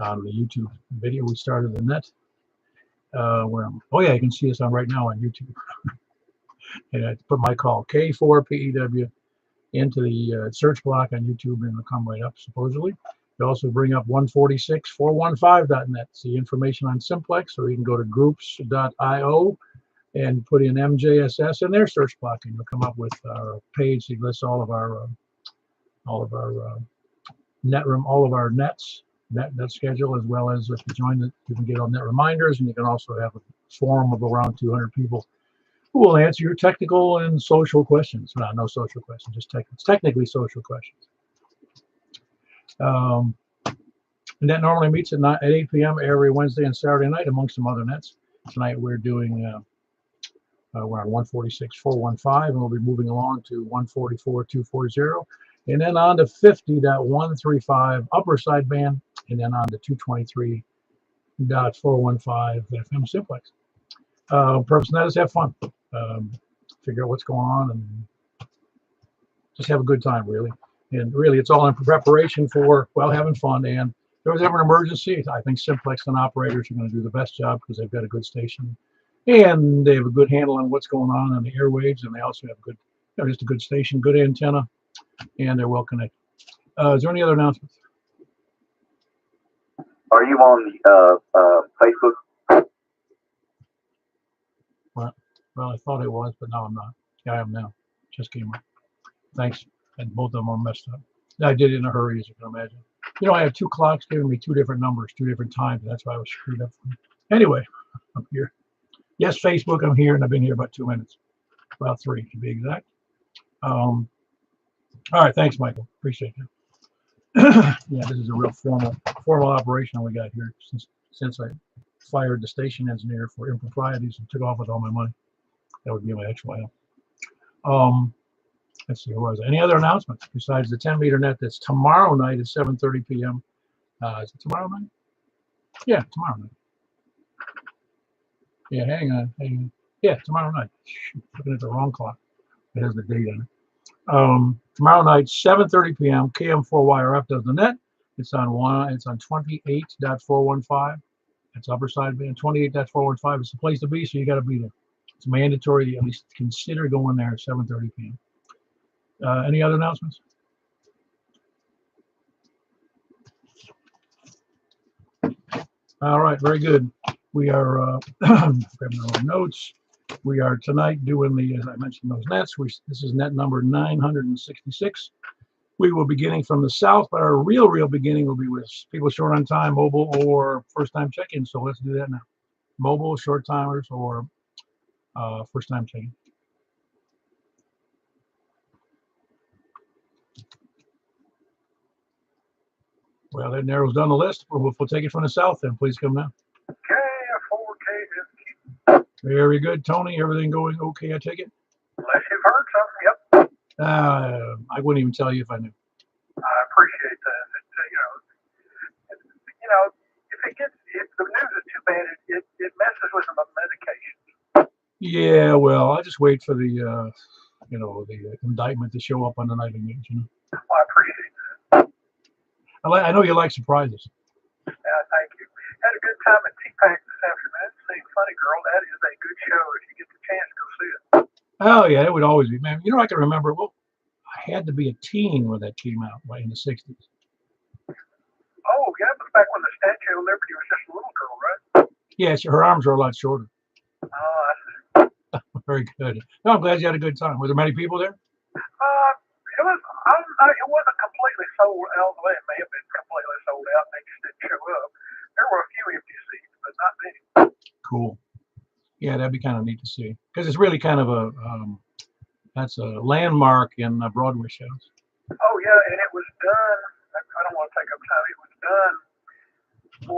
on the YouTube video we started the net. Oh yeah, you can see us on right now on YouTube. And I put my call K4PEW into the search block on YouTube, and it'll come right up supposedly. You also bring up 146.415.net. See information on Simplex, or you can go to groups.io and put in MJSS in their search block, and you'll come up with our page that lists all of our net room, all of our nets, net schedule, as well as if you join it, you can get on net reminders, and you can also have a forum of around 200 people who will answer your technical and social questions. No social questions, just technically social questions. Net normally meets at 8 p.m. every Wednesday and Saturday night, among some other nets. Tonight we're doing we're on 146.415, and we'll be moving along to 144.240, and then on to 50.135 upper sideband, and then on to 223.415 FM Simplex. Purpose of that is have fun, figure out what's going on, and just have a good time, really. And really, it's all in preparation for, well, having fun. And if there was ever an emergency, I think Simplexton operators are going to do the best job because they've got a good station, and they have a good handle on what's going on the airwaves, and they also have good, just a good station, good antenna, and they're well connected. Is there any other announcements? Are you on the Facebook? Well, I thought it was, but now I'm not. Yeah, I am now. Just came up. Thanks. And both of them are messed up. I did it in a hurry, as you can imagine. You know, I have two clocks giving me two different numbers, two different times. And that's why I was screwed up. Anyway, I'm here. Yes, Facebook, I'm here, and I've been here about 2 minutes. About 3 to be exact. All right, thanks, Michael. Appreciate it. Yeah, this is a real formal operation we got here since I fired the station engineer for improprieties and took off with all my money. That would be my actual. Let's see, who was it? Any other announcements besides the 10-meter net that's tomorrow night at 7:30 p.m.? Is it tomorrow night? Yeah, tomorrow night. Yeah, hang on. Yeah, tomorrow night. Shoot, looking at the wrong clock. It has the date on it. Tomorrow night, 7:30 p.m. KM4YRF does the net. It's on 28.415. It's upper sideband. 28.415 is the place to be, so you got to be there. It's mandatory to at least consider going there at 7:30 p.m. Any other announcements? All right, very good. We are grabbing our own notes. We are tonight doing the, as I mentioned, those nets. This is net number 966. We will be beginning from the south, but our real beginning will be with people short on time, mobile, or first-time check-in. So let's do that now. Mobile, short-timers, or first-time check-in. Well, that narrows down the list. We'll take it from the south then. Please come now. K4K. Very good, Tony. Everything going okay, I take it? Unless you've heard something, yep. I wouldn't even tell you if I knew. I appreciate that. If the news is too bad, it messes with the medication. Yeah, well, I'll just wait for the the indictment to show up on the night of news. I appreciate that. I know you like surprises. Thank you. Had a good time at T-Pack this afternoon. Seeing Funny Girl. That is a good show if you get the chance to go see it. Oh yeah, it would always be, man. I can remember. Well, I had to be a teen when that came out, in the '60s. Oh yeah, it was back when the Statue of Liberty was just a little girl, right? Yeah, her arms are a lot shorter. Oh, I see. Very good. No, I'm glad you had a good time. Were there many people there? It wasn't completely sold out. Well, it may have been completely sold out. They just didn't show up. There were a few empty seats, but not many. Cool. Yeah, that'd be kind of neat to see, because it's really kind of that's a landmark in Broadway shows. Oh yeah, and it was done. I don't want to take up time. It was done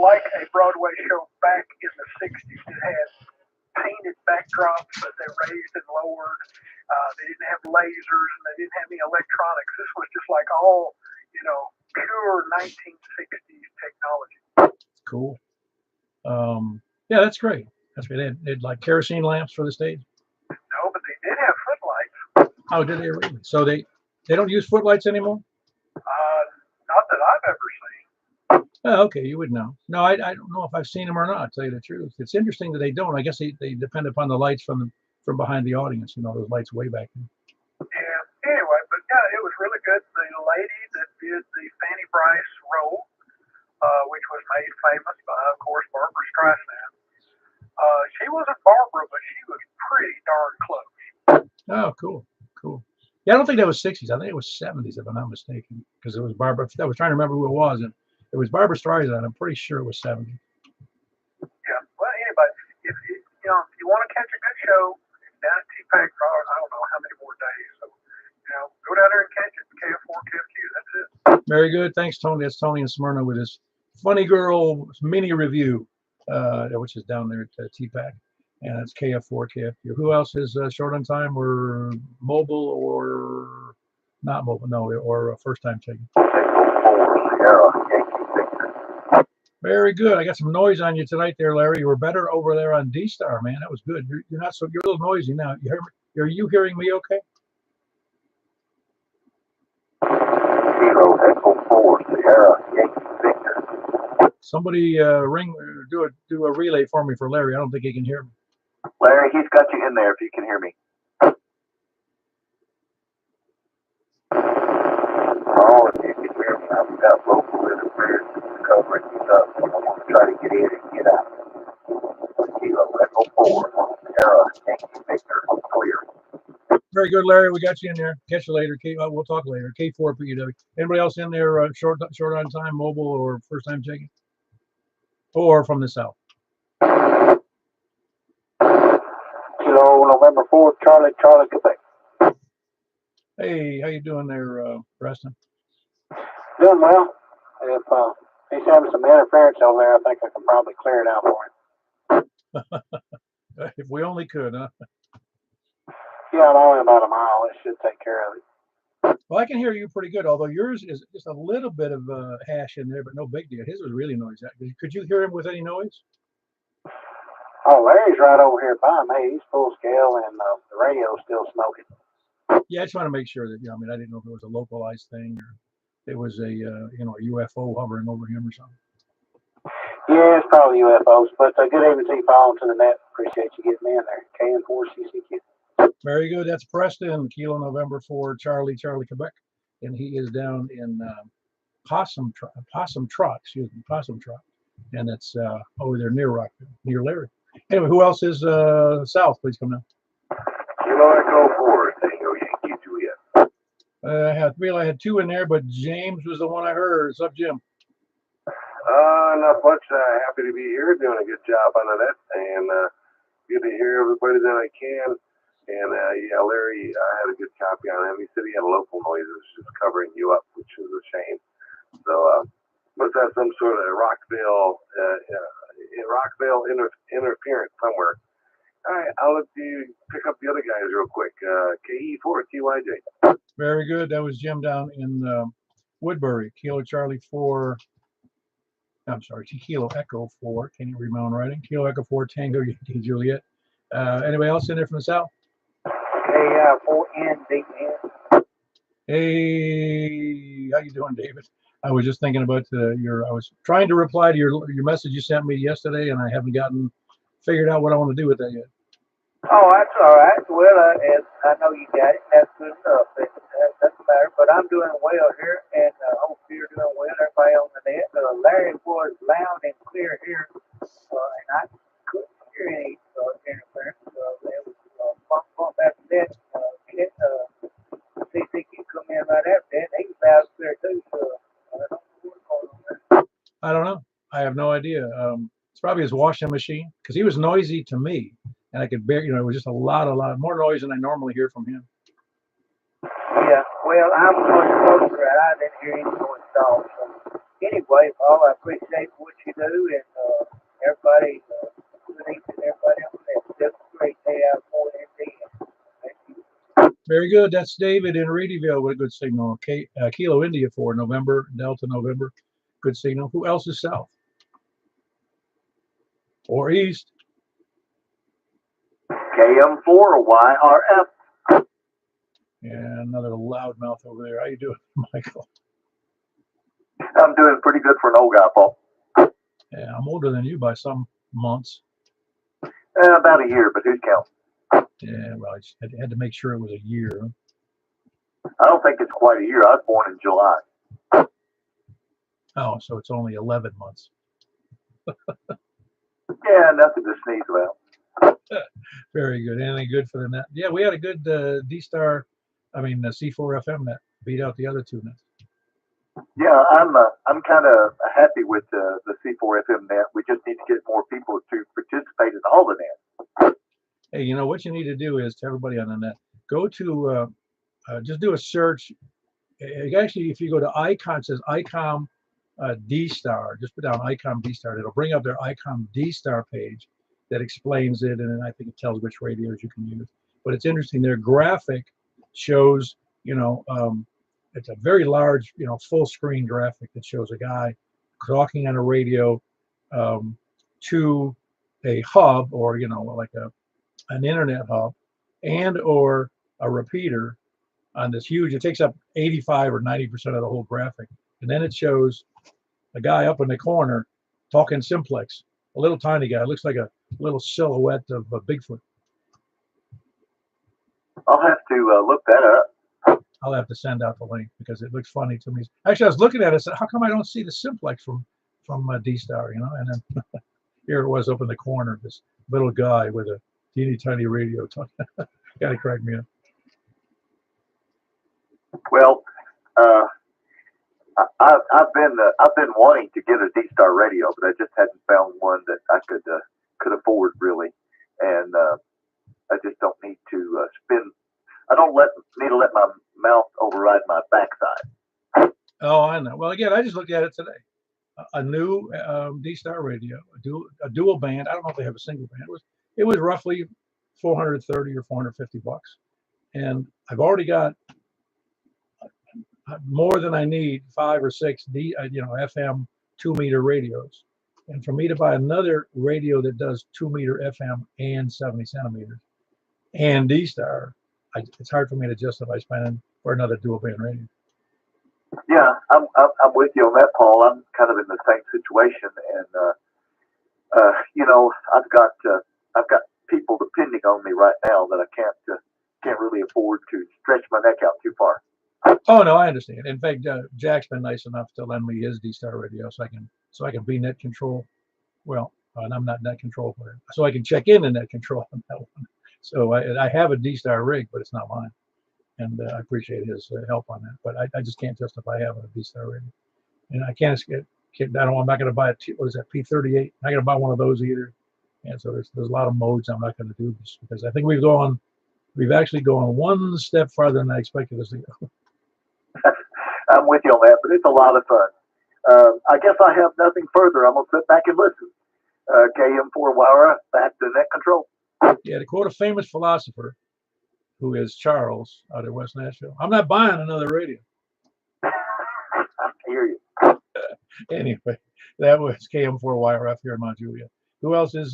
like a Broadway show back in the '60s. It had painted backdrops that they raised and lowered. They didn't have lasers and they didn't have any electronics. This was just like all, pure 1960s technology. Cool. Yeah, that's great. That's great. They had like kerosene lamps for the stage. No, but they did have footlights. Oh, did they really? So they don't use footlights anymore? Not that I've ever seen. Oh, okay, you would know. No, I don't know if I've seen them or not, to tell you the truth. It's interesting that they don't. I guess they depend upon the lights from behind the audience, those lights way back then. Yeah. Anyway, but yeah, it was really good. The lady that did the Fanny Bryce role, which was made famous by, of course, Barbara Streisand. She wasn't Barbara, but she was pretty darn close. Oh, cool, cool. Yeah, I don't think that was 60s. I think it was 70s, if I'm not mistaken, because it was Barbara. I was trying to remember who it was, and it was Barbara Streisand. I'm pretty sure it was 70. Yeah. Well, anyway, if you want to catch a good show, down at T-Pack for I don't know how many more days. So, go down there and catch it. KF4, KFQ. That's it. Very good. Thanks, Tony. That's Tony in Smyrna with his Funny Girl mini review, which is down there at T-Pack. And it's KF4, KFQ. Who else is short on time or mobile or not mobile? No, or first time checking. Very good. I got some noise on you tonight there, Larry. You were better over there on D-Star, man. That was good. You're not so, you're a little noisy now. You hear me? Are you hearing me okay? Somebody do a relay for me for Larry. I don't think he can hear me. Larry, he's got you in there if you can hear me. Oh, if you can hear me, I've got local interference covering you up. I'm going to try to get in and get out. Kilo Echo 4, Sierra, Yankee Victor, clear. Very good, Larry. We got you in there. Catch you later. We'll talk later. K4 PUW. Anybody else in there short on time, mobile, or first time checking? Or from the south? Kilo November 4th, Charlie, Quebec. Hey, how you doing there, Preston? Doing well. If he's having some interference over there, I think I can probably clear it out for him. If we only could, huh? Yeah, only about a mile. It should take care of it. Well, I can hear you pretty good, although yours is just a little bit of hash in there, but no big deal. His was really noisy. Could you hear him with any noise? Oh, Larry's right over here by me. He's full scale, and the radio's still smoking. Yeah, I just want to make sure that, I didn't know if it was a localized thing or it was a UFO hovering over him or something. Yeah, it's probably UFOs, but good evening to you, Paul, to the net. Appreciate you getting me in there. KN4CCQ. Very good. That's Preston, Kilo November 4, Charlie, Quebec. And he is down in Possum Truck. And it's over there near Rockville, near Larry. Anyway, who else is south? Please come down. Kilo Echo 4, Tango Yankee Juliet. I had two in there, but James was the one I heard. What's up, Jim? Not much. Happy to be here, doing a good job on that, and good to hear everybody that I can. And yeah, Larry, I had a good copy on him. He said he had local noises just covering you up, which is a shame. So must have some sort of Rockville interference somewhere. All right, I'll let you pick up the other guys real quick. KE4 TYJ. Very good. That was Jim down in Woodbury. Kilo Charlie 4. I'm sorry, Kilo Echo 4. Can you read my own writing? Kilo Echo 4 Tango Yankee Juliet. Anybody else in there from the south? K4NDN. Hey, how you doing, David? I was just thinking about I was trying to reply to your message you sent me yesterday, and I haven't figured out what I want to do with that yet. Oh, that's all right. Well, I know you got it. That's good enough. It doesn't matter. But I'm doing well here, and hope you're doing well. Everybody on the net. Larry was loud and clear here, and I couldn't hear any interference. There was bump after that. CCQ come in right after that. He was loud and clear too. So I don't know what's going on there. I don't know. I have no idea. It's probably his washing machine because he was noisy to me. And I could bear, it was just a lot more noise than I normally hear from him. Yeah, well, I'm going closer, and I didn't hear any noise at all. So, anyway, Paul, I appreciate what you do, and everybody, good evening, everybody else. Have a great day out for ND. Thank you. Very good. That's David in Reedyville with a good signal. Kilo India 4, November, Delta November. Good signal. Who else is south? Or east? KM4YRF. And another loudmouth over there. How you doing, Michael? I'm doing pretty good for an old guy, Paul. Yeah, I'm older than you by some months. About a year, but who's counting? Yeah, well, I just had to make sure it was a year. I don't think it's quite a year. I was born in July. Oh, so it's only 11 months. Yeah, nothing to sneeze about. Very good. Anything good for the net? Yeah, we had a good D-Star, the C4 FM net. Beat out the other two nets. Yeah, I'm kind of happy with the C4 FM net. We just need to get more people to participate in all the net. Hey, you know what you need to do is to everybody on the net, go to just do a search. Actually, if you go to Icon, it says ICOM D-Star. Just put down ICOM D-Star. It'll bring up their ICOM D-Star page that explains it, and then I think it tells which radios you can use. But it's interesting. Their graphic shows, it's a very large, full screen graphic that shows a guy talking on a radio to a hub, or like an internet hub, and or a repeater on this huge. It takes up 85 or 90% of the whole graphic, and then it shows a guy up in the corner talking Simplex, a little tiny guy. It looks like a little silhouette of a Bigfoot. I'll have to look that up. I'll have to send out the link because it looks funny to me. Actually, I was looking at it and said, how come I don't see the Simplex from D-Star, And then here it was up in the corner, this little guy with a teeny tiny radio talking. Gotta crack me up. Well, I've been wanting to get a D-Star radio, but I just hadn't found one that I could afford really, and I just don't need to spend. I don't need to let my mouth override my backside. Oh, I know. Well, again, I just looked at it today. A new D-Star radio, a dual band. I don't know if they have a single band. It was roughly $430 or $450, and I've already got more than I need, 5 or 6 FM 2-meter radios, and for me to buy another radio that does 2-meter FM and 70 centimeters and D-Star, it's hard for me to justify spending for another dual band radio. Yeah, I'm with you on that, Paul. I'm kind of in the same situation, and I've got people depending on me right now that I can't really afford to stretch my neck out too far. Oh no, I understand. In fact, Jack's been nice enough to lend me his D-Star radio so I can be net control. Well, and I'm not net control for it, so I can check in net control on that one. So I have a D-Star rig, but it's not mine, and I appreciate his help on that. But I just can't justify having a D-Star radio, and I can't. I'm not going to buy what is that, P38? I'm not going to buy one of those either. And so there's a lot of modes I'm not going to do this because I think we've actually gone one step farther than I expected us to go. I'm with you on that, but it's a lot of fun. I guess I have nothing further. I'm going to sit back and listen. KM4 Wire, back to net control. Yeah, to quote a famous philosopher, who is Charles out of West Nashville, I'm not buying another radio. I hear you. Anyway, that was KM4 Wire up here in Mount Juliet. Who else is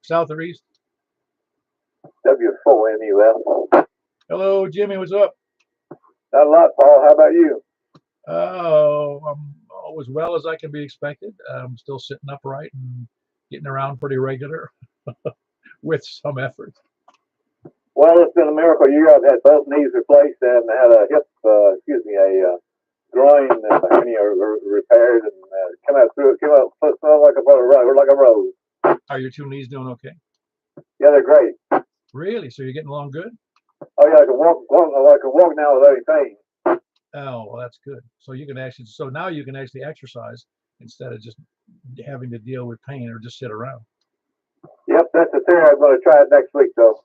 south or east? W4MUF. Hello, Jimmy. What's up? Not a lot, Paul. How about you? Oh, I'm as well as I can be expected. I'm still sitting upright and getting around pretty regular with some effort. Well, it's been a miracle. I've had both knees replaced and had a hip, a groin repaired and came out like a rose. Are your 2 knees doing okay? Yeah, they're great. Really? So you're getting along good? Oh yeah, I can walk now without any pain. Oh, well, that's good. So now you can actually exercise instead of just having to deal with pain or just sit around. Yep, that's the theory. I'm going to try it next week, though.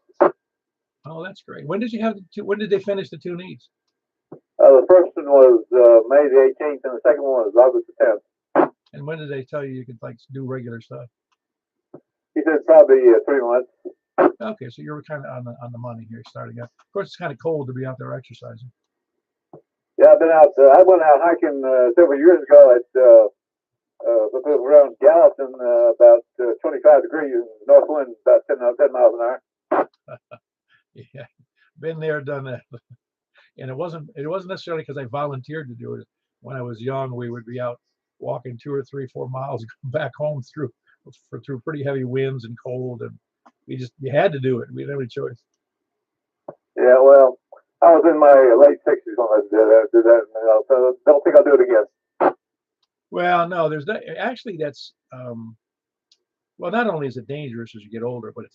Oh, that's great. When did they finish the 2 knees? The first one was May the 18th, and the second one was August the 10th. And when did they tell you could do regular stuff? He said probably 3 months. Okay, so you're kind of on the money here, starting out. Of course, it's kind of cold to be out there exercising. Yeah, I've been out. I went out hiking several years ago at around Gallatin, about 25 degrees, north wind, about 10 miles an hour. Yeah, been there, done that. And it wasn't necessarily because I volunteered to do it. when I was young, we would be out walking 2 or 3, 4 miles back home through pretty heavy winds and cold, and you had to do it. We didn't have any choice. Yeah, well, I was in my late 60s when I did that, so don't think I'll do it again. Well, no, there's not, actually that's well, not only is it dangerous as you get older, but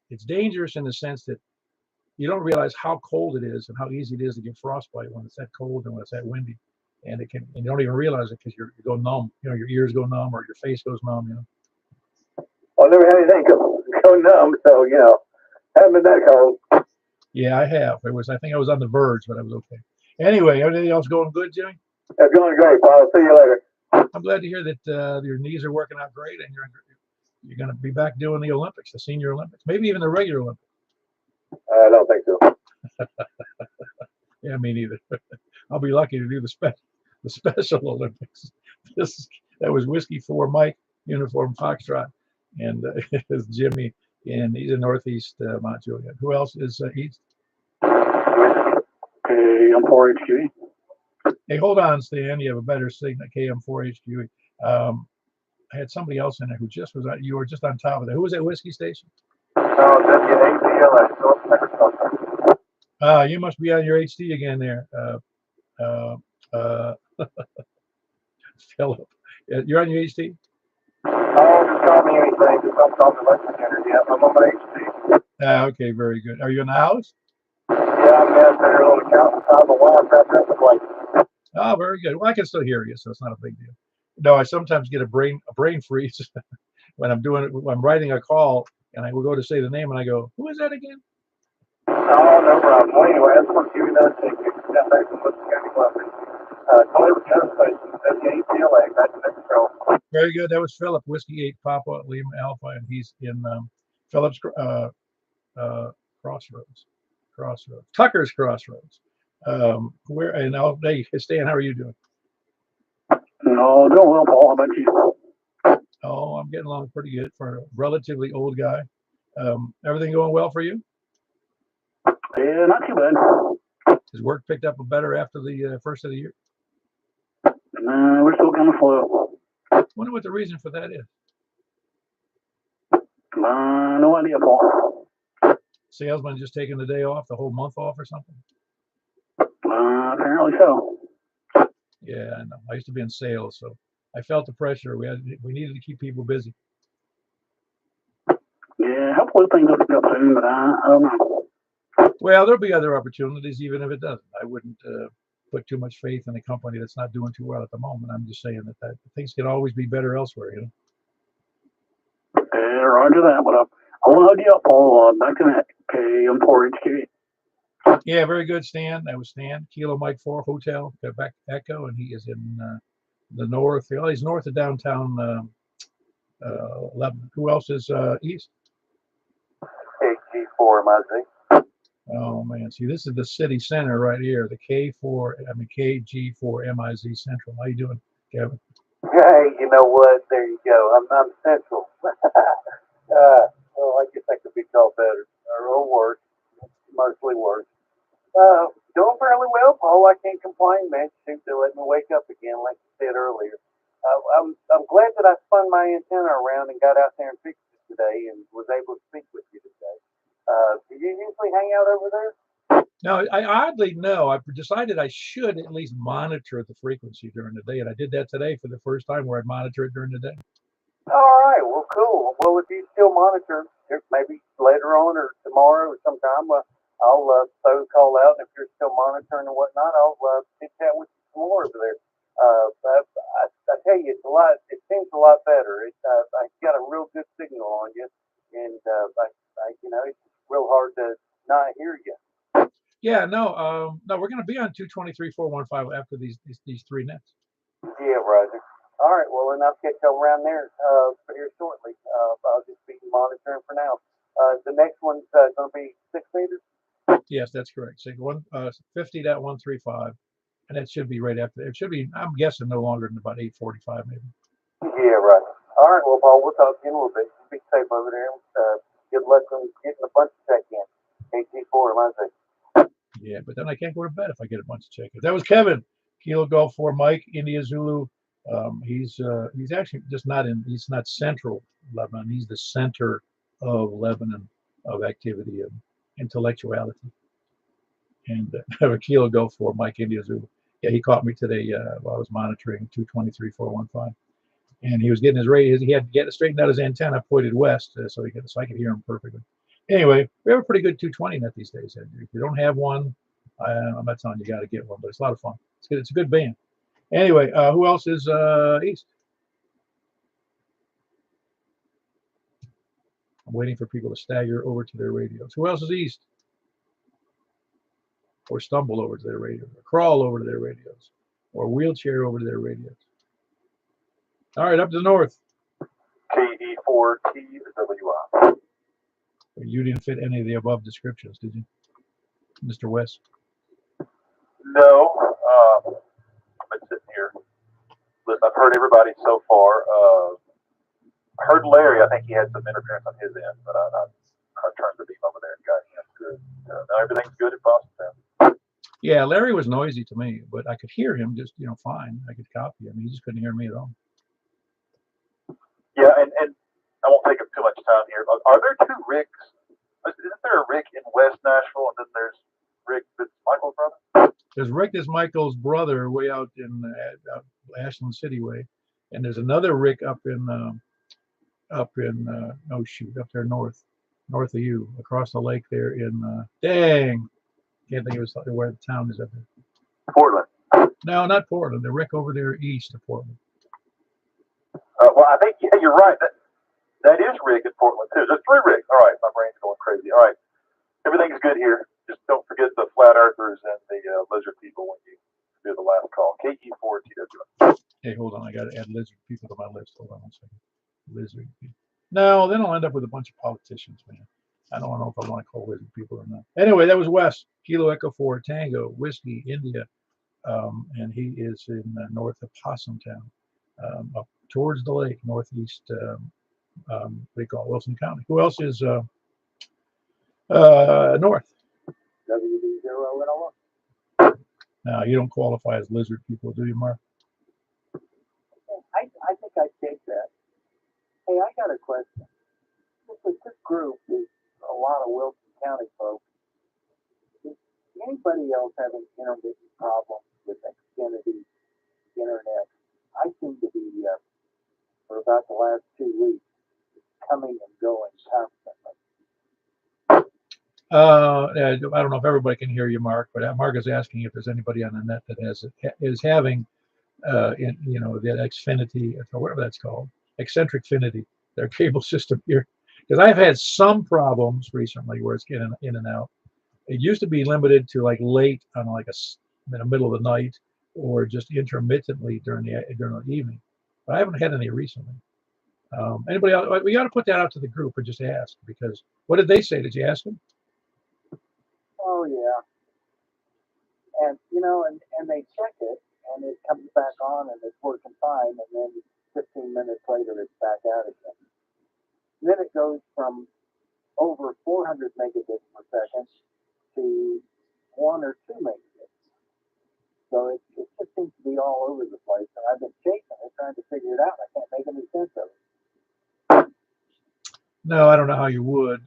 it's dangerous in the sense that you don't realize how cold it is and how easy it is to get frostbite when it's that cold and when it's that windy, and you don't even realize it because you go numb. You know, your ears go numb or your face goes numb. You know. Well, I never had anything go numb, so haven't been that cold. Yeah, I have. I think I was on the verge, but I was okay. Anyway, everything else going good, Jimmy? It's going great, Paul. See you later. I'm glad to hear that your knees are working out great, and you're going to be back doing the Olympics, the Senior Olympics, maybe even the regular Olympics. I don't think so. Yeah, me neither. I'll be lucky to do the Special Olympics. That was Whiskey 4 Mike, uniform Foxtrot, and it's Jimmy, and he's in Northeast Mount Juliet. Who else is East? Okay, I'm 4HQ. Hey, hold on, Stan. You have a better signal. KM4HQ. I had somebody else in there who just was on. You were just on top of that. Who was that whiskey station? You must be on your HD again there. Philip. You're on your HD? Oh, just call me anything. Just don't call me Lexington. Yeah, I'm on my HD. Okay, very good. Are you in the house? Yeah, I'm down there on the couch inside the wall. That's the place. Oh, very good. Well, I can still hear you, so it's not a big deal. No, I sometimes get a brain freeze when I'm writing a call, and I will go to say the name, and I go, "Who is that again?" Oh, no problem. Well, anyway, that's what you done. Got back from What's County Club. Toledo Gas Station, WATLA, that's Mexico. Very good. That was Philip, Whiskey 8 Papa Lima Alpha, and he's in Phillips Tucker's Crossroads. Hey, Stan, how are you doing? No, doing well, Paul. How about you? Oh, I'm getting along pretty good for a relatively old guy. Everything going well for you? Yeah, not too bad. Has work picked up better after the first of the year? We're still kind of slow. Wonder what the reason for that is. No idea, Paul. Salesman just taking the day off, the whole month off or something? Apparently so. Yeah, I know. I used to be in sales, so I felt the pressure. We needed to keep people busy. Yeah, hopefully things will pick up soon, but I don't know. Well, there'll be other opportunities, even if it doesn't. I wouldn't put too much faith in a company that's not doing too well at the moment. I'm just saying that things can always be better elsewhere, you know. Yeah, roger that. But I want to hug you up, Paul. Back to that. Okay, I'm 4HQ. Yeah, very good, Stan. That was Stan. Kilo Mike 4 Hotel, Quebec Echo, and he is in the north. Well, he's north of downtown Lebanon. Who else is east? KG4, MIZ. Oh man, see, this is the city center right here. The KG4 MIZ Central. How you doing, Kevin? Hey, you know what? There you go. I'm central. Well, I guess I could be called better or worse. Mostly worse. Doing fairly well, Paul. I can't complain, man. Seems to let me wake up again, like you said earlier. I'm glad that I spun my antenna around and got out there and fixed it today and was able to speak with you today. Do you usually hang out over there? No, I oddly no. I decided I should at least monitor the frequency during the day, and I did that today for the first time, where I'd monitor it during the day. All right. Well, cool. Well, if you still monitor, maybe later on or tomorrow or sometime, I'll throw a call out. And if you're still monitoring and whatnot, I'll chit chat with you some more over there. I tell you, it seems a lot better. I got a real good signal on you, and it's real hard to not hear you. Yeah, no, we're going to be on 223.415 after these three nets. Yeah, Roger. All right, well, then I'll catch you around there here shortly. I'll just be monitoring for now. The next one's going to be 6 meters? Yes, that's correct. So 50.135, and that should be right after. It should be, I'm guessing, no longer than about 8:45 maybe. Yeah, right. All right, well, Paul, we'll talk to you in a little bit. Be safe over there. Good luck on getting a bunch of check-in. KG4, my thing. Yeah, but then I can't go to bed if I get a bunch of check-ins. That was Kevin, Kilo Golf 4 Mike, India Zulu. He's actually just he's not central Lebanon. He's the center of Lebanon of activity and intellectuality. And Kilo Golf 4 Mike, India Zulu. Yeah, he caught me today while I was monitoring 223.415. And he was getting his radio. He had to get straightened out his antenna pointed west so I could hear him perfectly. Anyway, we have a pretty good 220 net these days. If you don't have one, I'm not telling you got to get one, but it's a lot of fun. It's good. It's a good band. Anyway, who else is east? I'm waiting for people to stagger over to their radios. Who else is east? Or stumble over to their radios, or crawl over to their radios, or wheelchair over to their radios. All right, up to the north. KE4TWI. You didn't fit any of the above descriptions, did you, Mr. West? No, I've been sitting here. Listen, I've heard everybody so far. I heard Larry. I think he had some interference on his end, but I turned the beam over there and got him good. Now everything's good at Boston. Yeah, Larry was noisy to me, but I could hear him just, fine. I could copy him. He just couldn't hear me at all. Yeah, and I won't take up too much time here. Are there two Ricks? Isn't there a Rick in West Nashville, and then there's Rick that's Michael's brother? There's Rick that's Michael's brother way out in Ashland City way, and there's another Rick up there north of you, across the lake there in can't think of where the town is up there. Portland. No, not Portland. The Rick over there east of Portland. Well, I think you're right. That is Rick in Portland too. There's three Ricks. All right, my brain's going crazy. All right, everything's good here. Just don't forget the flat earthers and the lizard people when you do the last call. KE4TW. Hey, hold on. I got to add lizard people to my list. Hold on one second. Lizard people. No, then I'll end up with a bunch of politicians, man. I don't know if I want to call lizard people or not. Anyway, that was West. Kilo Echo 4 Tango Whiskey India, and he is in north of Possum Town, up towards the lake, northeast. They call it Wilson County. Who else is north? WD0 Now you don't qualify as lizard people, do you, Mark? I think I'd take that. Hey, I got a question. This group is a lot of Wilson County folks. Does anybody else having intermittent problems with Xfinity internet? I seem to be, for about the last 2 weeks, coming and going constantly. I don't know if everybody can hear you, Mark, but Mark is asking if there's anybody on the net that is having, that Xfinity, or whatever that's called, eccentric finity, their cable system here. Because I've had some problems recently where it's getting in and out. It used to be limited to like late on in the middle of the night or just intermittently during the evening. But I haven't had any recently. Anybody else? We got to put that out to the group and just ask, because what did they say? Did you ask them? Oh yeah. And and they check it and it comes back on and it's working fine, and then 15 minutes later it's back out again. And then it goes from over 400 megabits per second to 1 or 2 megabits. So it just seems to be all over the place, and I've been chasing it, trying to figure it out. I can't make any sense of it. No, I don't know how you would.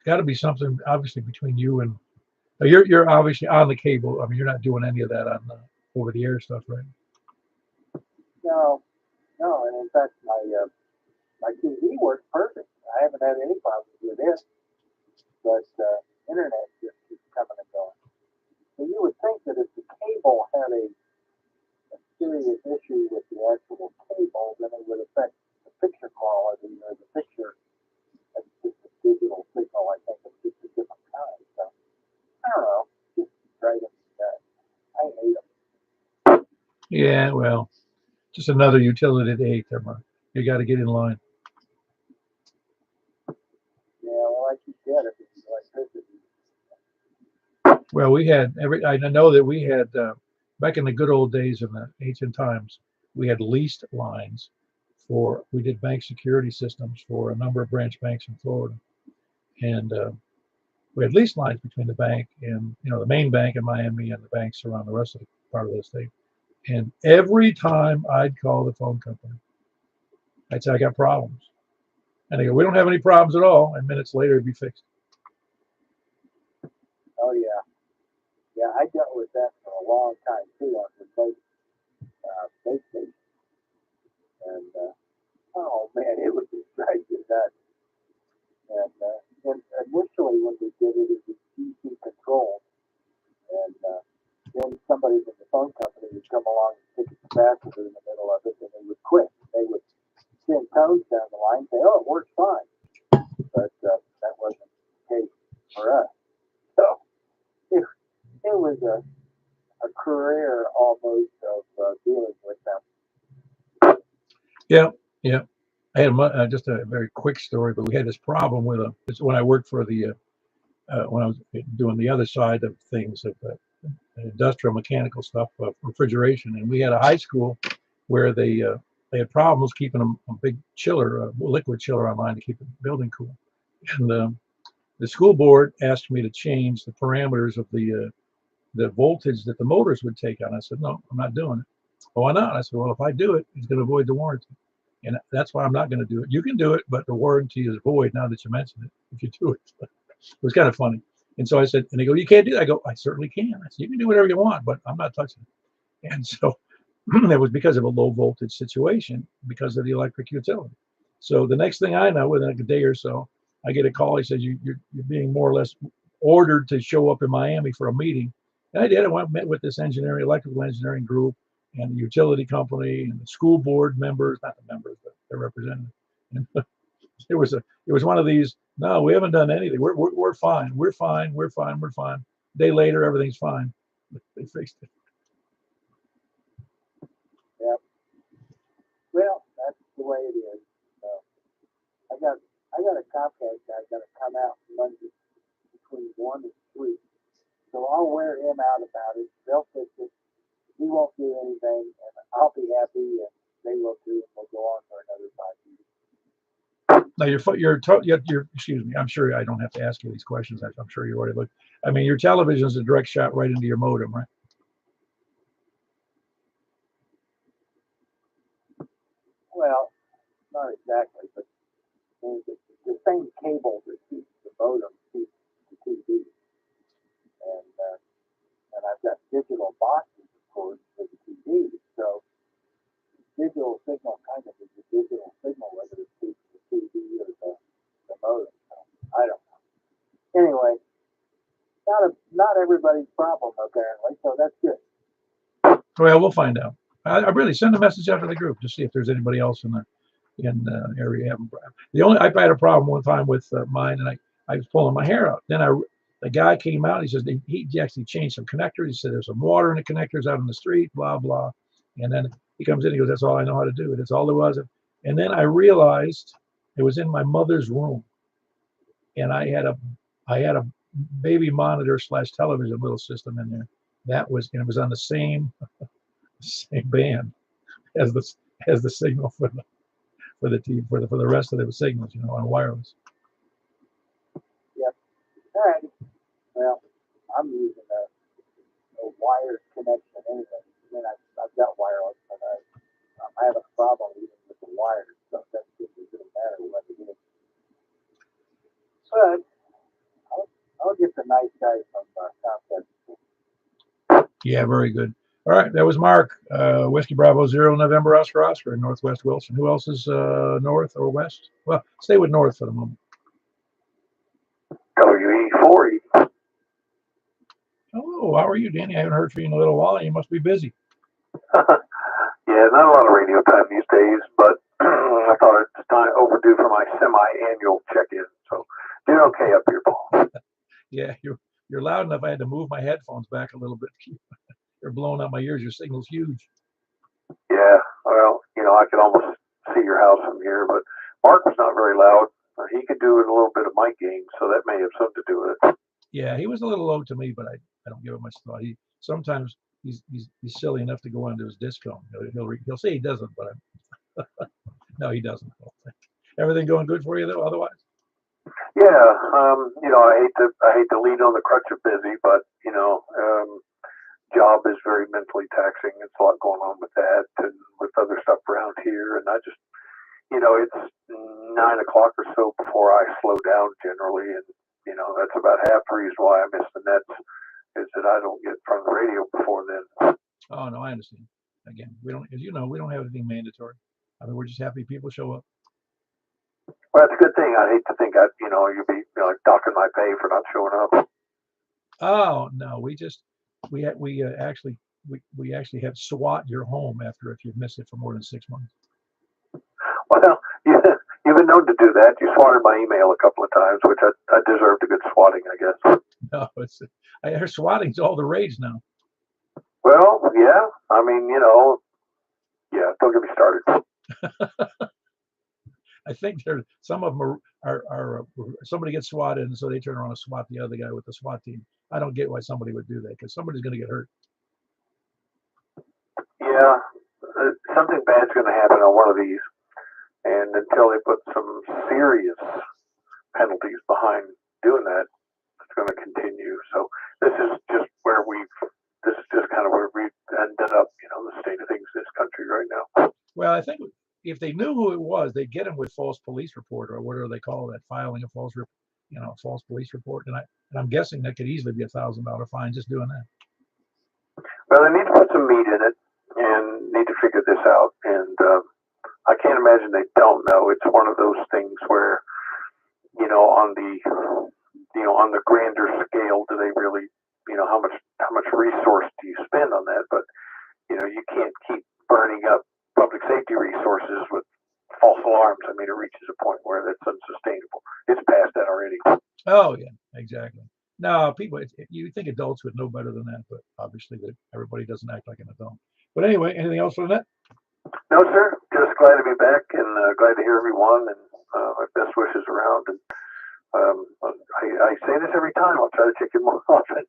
Got to be something obviously between you and you're obviously on the cable. I mean, you're not doing any of that on over the air stuff, right? No, and in fact, my TV works perfect. I haven't had any problems with it, but internet just keeps coming and going. So you would think that if the cable had a serious issue with the actual cable, then it would affect the picture quality or the picture. It's just a digital signal, I think, of just a different kind. So I don't know. Just right in that. I hate them. Yeah, well, just another utility to hate there, Mark. You got to get in line. Yeah, well, I keep getting it with electricity. Well, I know that we had back in the good old days in the ancient times, we had leased lines we did bank security systems for a number of branch banks in Florida, and we had leased lines between the bank and the main bank in Miami and the banks around the rest of the part of the state. And every time I'd call the phone company, I'd say, I got problems. And they go, we don't have any problems at all. And minutes later, it'd be fixed. Oh yeah, yeah. I dealt with that for a long time too on the base station, and oh man, it was just drive you nuts. And initially when we did it, it was DC controlled, and then somebody from the phone company would come along and stick a capacitor in the middle of it, and they would quit. They would send codes down the line, say, "Oh, it works fine," but that wasn't the case for us. So it was a career almost of dealing with them. Yeah, yeah. I had just a very quick story, but we had this problem with when I worked for the when I was doing the other side of things of industrial mechanical stuff, refrigeration, and we had a high school where they had problems keeping a big chiller, a liquid chiller online to keep the building cool. And the school board asked me to change the parameters of the voltage that the motors would take on. I said, no, I'm not doing it. Oh, why not? I said, well, if I do it, it's going to avoid the warranty. And that's why I'm not going to do it. You can do it, but the warranty is void now that you mentioned it, if you do it. It was kind of funny. And so I said, and they go, you can't do that. I go, I certainly can. I said, you can do whatever you want, but I'm not touching it. And so it was because of a low voltage situation, because of the electric utility. So the next thing I know, within a day or so, I get a call. He says, you're being more or less ordered to show up in Miami for a meeting. And I did. I went and met with this electrical engineering group and the utility company and the school board members, not the members, but their representatives. And it was one of these, no, we haven't done anything. We're fine. We're fine. We're fine. We're fine. A day later, everything's fine. They fixed it. Yep. Well, that's the way it is. I got a Comcast guy going to come out Monday between 1 and 3. So I'll wear him out about it. They'll fix it. He won't do anything, and I'll be happy, and they will too, and we'll go on for another 5 years. Now you're excuse me. I'm sure I don't have to ask you these questions. I'm sure you already looked. I mean, your television is a direct shot right into your modem, right? Well, not exactly, but the same cable that keeps the modem keeps the TV, and I've got digital boxes, of course, for the TV. So digital signal kind of is a digital signal, whether it's the TV or the modem. So I don't know. Anyway, not everybody's problem apparently, so that's good. Well, we'll find out. I really send a message out to the group to see if there's anybody else in the area having problems. I had a problem one time with mine, and I was pulling my hair out. Then the guy came out. He says he actually changed some connectors. He said there's some water in the connectors out in the street, blah blah. And then he comes in. He goes, "That's all I know how to do. That's all there was." And then I realized it was in my mother's room, and I had a baby monitor / television little system in there. It was on the same band as the signal for the TV for the rest of the signals, on wireless. Yep. All right. Well, I'm using a wired connection anyway. I mean, I've got wireless, but I have a problem even with the wires, so that doesn't really matter what it is. But I'll get the nice guy from Comcast. Yeah, very good. All right, that was Mark. Whiskey Bravo 0 November Oscar in Northwest Wilson. Who else is north or west? Well, stay with north for the moment. WE40. Hello, how are you, Danny? I haven't heard from you in a little while. You must be busy. Yeah, not a lot of radio time these days, but I thought it's time overdue for my semi-annual check-in. So doing okay up here, Paul. Yeah, you're loud enough. I had to move my headphones back a little bit. They're blowing out my ears. Your signal's huge. Yeah, well, I could almost see your house from here, but Mark was not very loud. He could do a little bit of mic gain, so that may have something to do with it. Yeah, he was a little low to me, but I don't give it much thought. Sometimes he's silly enough to go onto his disc phone. He'll say he doesn't, but no, he doesn't. Everything going good for you though? Otherwise? Yeah, I hate to lean on the crutch of busy, but job is very mentally taxing. It's a lot going on with that and with other stuff around here. And I just, it's 9 o'clock or so before I slow down generally. And, that's about half the reason why I miss the Nets is that I don't get from the radio before then. Oh, no, I understand. Again, we don't, as you know, we don't have anything mandatory. I mean, we're just happy people show up. Well, that's a good thing. I hate to think you'd be docking my pay for not showing up. Oh, no, we actually have SWAT your home after if you've missed it for more than 6 months. Well, you've been known to do that. You swatted my email a couple of times, which I deserved a good swatting, I guess. No, I hear swatting's all the rage now. Well, yeah. I mean, yeah. Don't get me started. I think some of them are somebody gets swatted, and so they turn around and swat the other guy with the SWAT team. I don't get why somebody would do that because somebody's going to get hurt. Yeah, something bad's going to happen on one of these, and until they put some serious penalties behind doing that, it's going to continue. So this is just kind of where we've ended up, the state of things in this country right now. Well, I think if they knew who it was, they'd get him with false police report or whatever they call that, filing a false police report. And I'm guessing that could easily be $1,000 fine just doing that. Well, they need to put some meat in it and need to figure this out. And I can't imagine they don't know. It's one of those things where, on the grander scale, do they really, how much resource do you spend on that? But, you can't keep burning up public safety resources with false alarms. I mean, it reaches a point where that's unsustainable. It's past that already. Oh, yeah, exactly. No, you think adults would know better than that, but obviously everybody doesn't act like an adult. But anyway, anything else on that? No, sir. Just glad to be back and glad to hear everyone and my best wishes around. And I say this every time. I'll try to check in more often.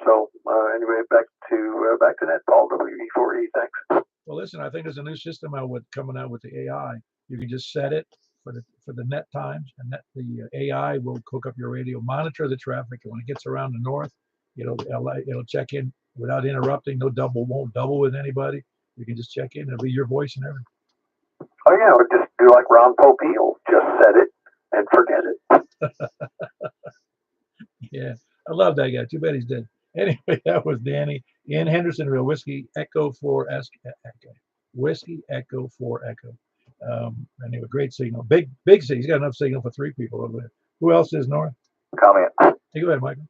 So anyway, back to that, Paul, WE4E. Thanks. Well, listen, I think there's a new system coming out with the AI. You can just set it for the net times, and the AI will hook up your radio, monitor the traffic, and when it gets around the north, it'll check in without interrupting. Won't double with anybody. You can just check in. It'll be your voice and everything. Oh yeah, or just do like Ron Popeil, just set it and forget it. Yeah, I love that guy. Too bad he's dead. Anyway, that was Danny in Hendersonville, Whiskey Echo 4 Echo. Whiskey Echo 4 Echo. Anyway, great signal. Big city. He's got enough signal for 3 people over there. Who else is north? Comment. Hey, go ahead, Michael.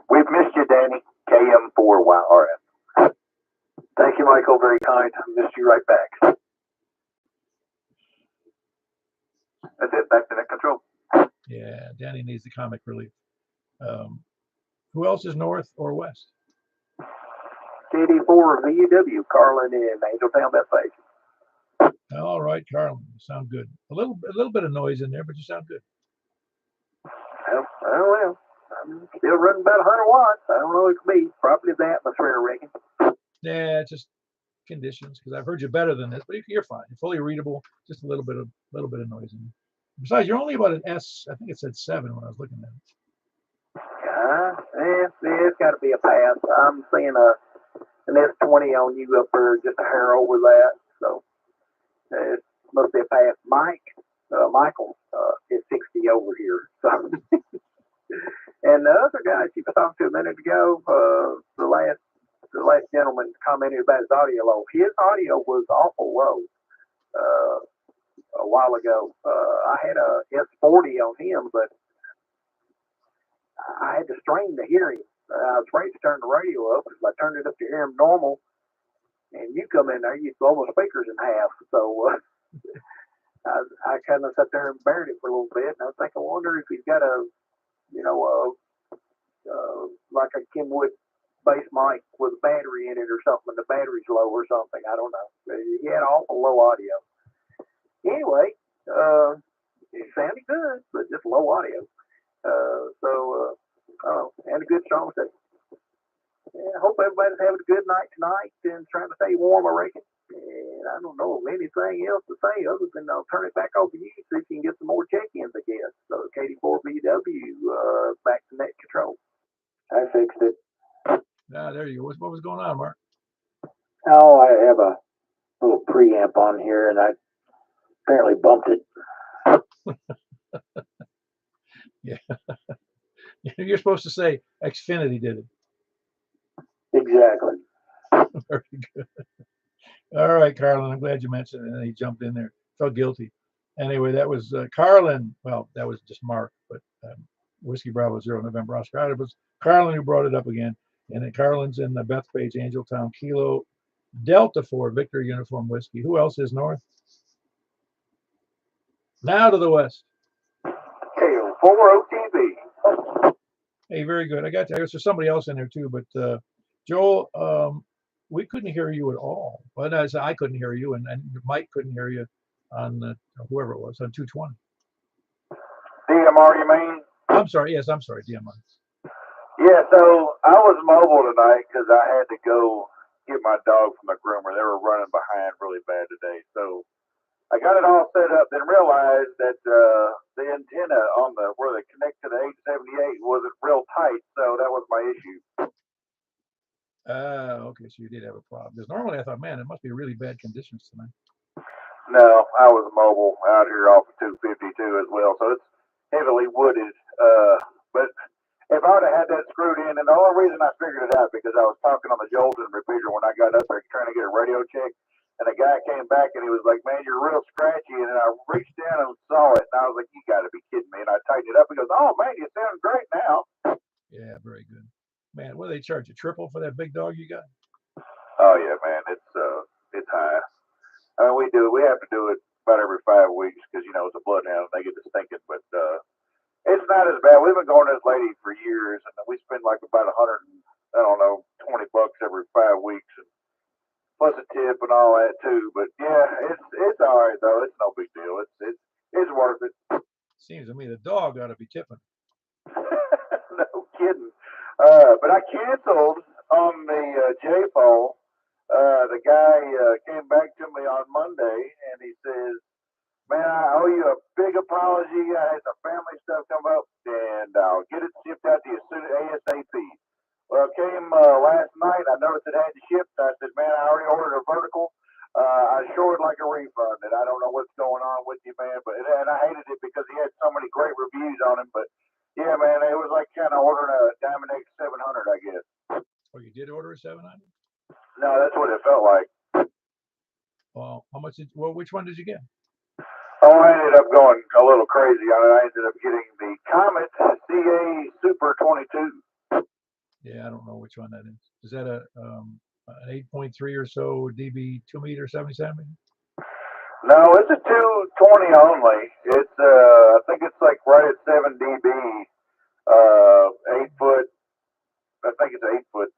We've missed you, Danny. KM4YRF. Thank you, Michael. Very kind. I missed you right back. That's it. Back to net control. Yeah, Danny needs the comic relief. Who else is north or west? KD4 VUW, Carlin in Angeltown, Bethpage. All right, Carlin. You sound good. A little bit of noise in there, but you sound good. Well, I'm still running about 100 watts. I don't know what it could be. Probably the atmosphere, I reckon. Yeah, just conditions. Because I've heard you better than this, but you're fine. You're fully readable. Just a little bit of noise in you. Besides, you're only about an S. I think it said 7 when I was looking at it. It's got to be a pass. I'm seeing an S20 on you up there, just a hair over that. So it must be a pass. Michael is 60 over here. So, and the other guy she was talking to a minute ago, the last gentleman commented about his audio low. His audio was awful low a while ago. I had a S40 on him, but I had to strain to hear him. I was afraid to turn the radio up because I turned it up to hear him normal. And you come in there, you blow the speakers in half. So I kind of sat there and bared it for a little bit. And I was thinking, I wonder if he's got like a Kenwood bass mic with a battery in it or something. And the battery's low or something. I don't know. He had awful low audio. Anyway, it sounded good, but just low audio. And a good strong session. Yeah, I hope everybody's having a good night tonight and trying to stay warm, I reckon. And I don't know of anything else to say other than I'll turn it back over to you so you can get some more check-ins, I guess. So KD4BW, back to net control. I fixed it. Ah, there you go. What was going on, Mark? Oh, I have a little preamp on here, and I apparently bumped it. Yeah. You're supposed to say Xfinity did it. Exactly. Very good. All right, Carlin, I'm glad you mentioned it. And then he jumped in there. Felt guilty. Anyway, that was Carlin. Well, that was just Mark, but Whiskey Bravo 0 November Oscar. It was Carlin who brought it up again. And then Carlin's in the Bethpage, Angeltown, Kilo, Delta 4, Victor Uniform Whiskey. Who else is north? Now to the west. KO4OTV. Hey, very good. I guess there's somebody else in there too, but Joel, we couldn't hear you at all. Well, no, I couldn't hear you, and Mike couldn't hear you on whoever it was on 220. DMR, you mean? I'm sorry. Yes, I'm sorry, DMR. Yeah, so I was mobile tonight because I had to go get my dog from the groomer. They were running behind really bad today. So I got it all set up, then realized that the antenna on the where they connect to the 878 wasn't real tight, so that was my issue. Okay, so you did have a problem. Because normally I thought, man, it must be really bad conditions tonight. No, I was mobile out here off of 252 as well, so it's heavily wooded. But if I would have had that screwed in, and the only reason I figured it out because I was talking on the Jolton repeater when I got up there trying to get a radio check, and the guy came back and he was like, "Man, you're real scratchy." And then I reached down and saw it, and I was like, "You got to be kidding me!" And I tightened it up. He goes, "Oh man, you sound great now." Yeah, very good. Man, what do they charge you? Triple for that big dog you got? Oh yeah, man, it's high. I mean, we have to do it about every 5 weeks because you know it's a bloodhound. They get to stinking, but it's not as bad. We've been going to this lady for years, and we spend like about 100, I don't know, $20 every 5 weeks, and plus a tip and all that too. But yeah, it's all right though. It's no big deal. It's worth it. Seems to me the dog ought to be tipping. No kidding. But I canceled on the J-Pole. The guy came back to me on Monday and he says, "Man, I owe you a big apology. I had some family stuff come up and I'll get it shipped out to you as soon as ASAP." Well, it came last night. I noticed it had to ship. I said, "Man, I already ordered a vertical. I sure would like a refund." And I don't know what's going on with you, man. And I hated it because he had so many great reviews on him. But yeah, man, it was like kind of ordering a Diamond X 700, I guess. Oh, you did order a 700? No, that's what it felt like. Well, how much did? Well, which one did you get? Oh, I ended up going a little crazy on it. I ended up getting the Comet CA Super 22. Yeah, I don't know which one that is. Is that an 8.3 or so dB 2-meter 77? No, it's a 220 only. It's I think it's like right at 7 dB. 8 foot. I think it's 8 foot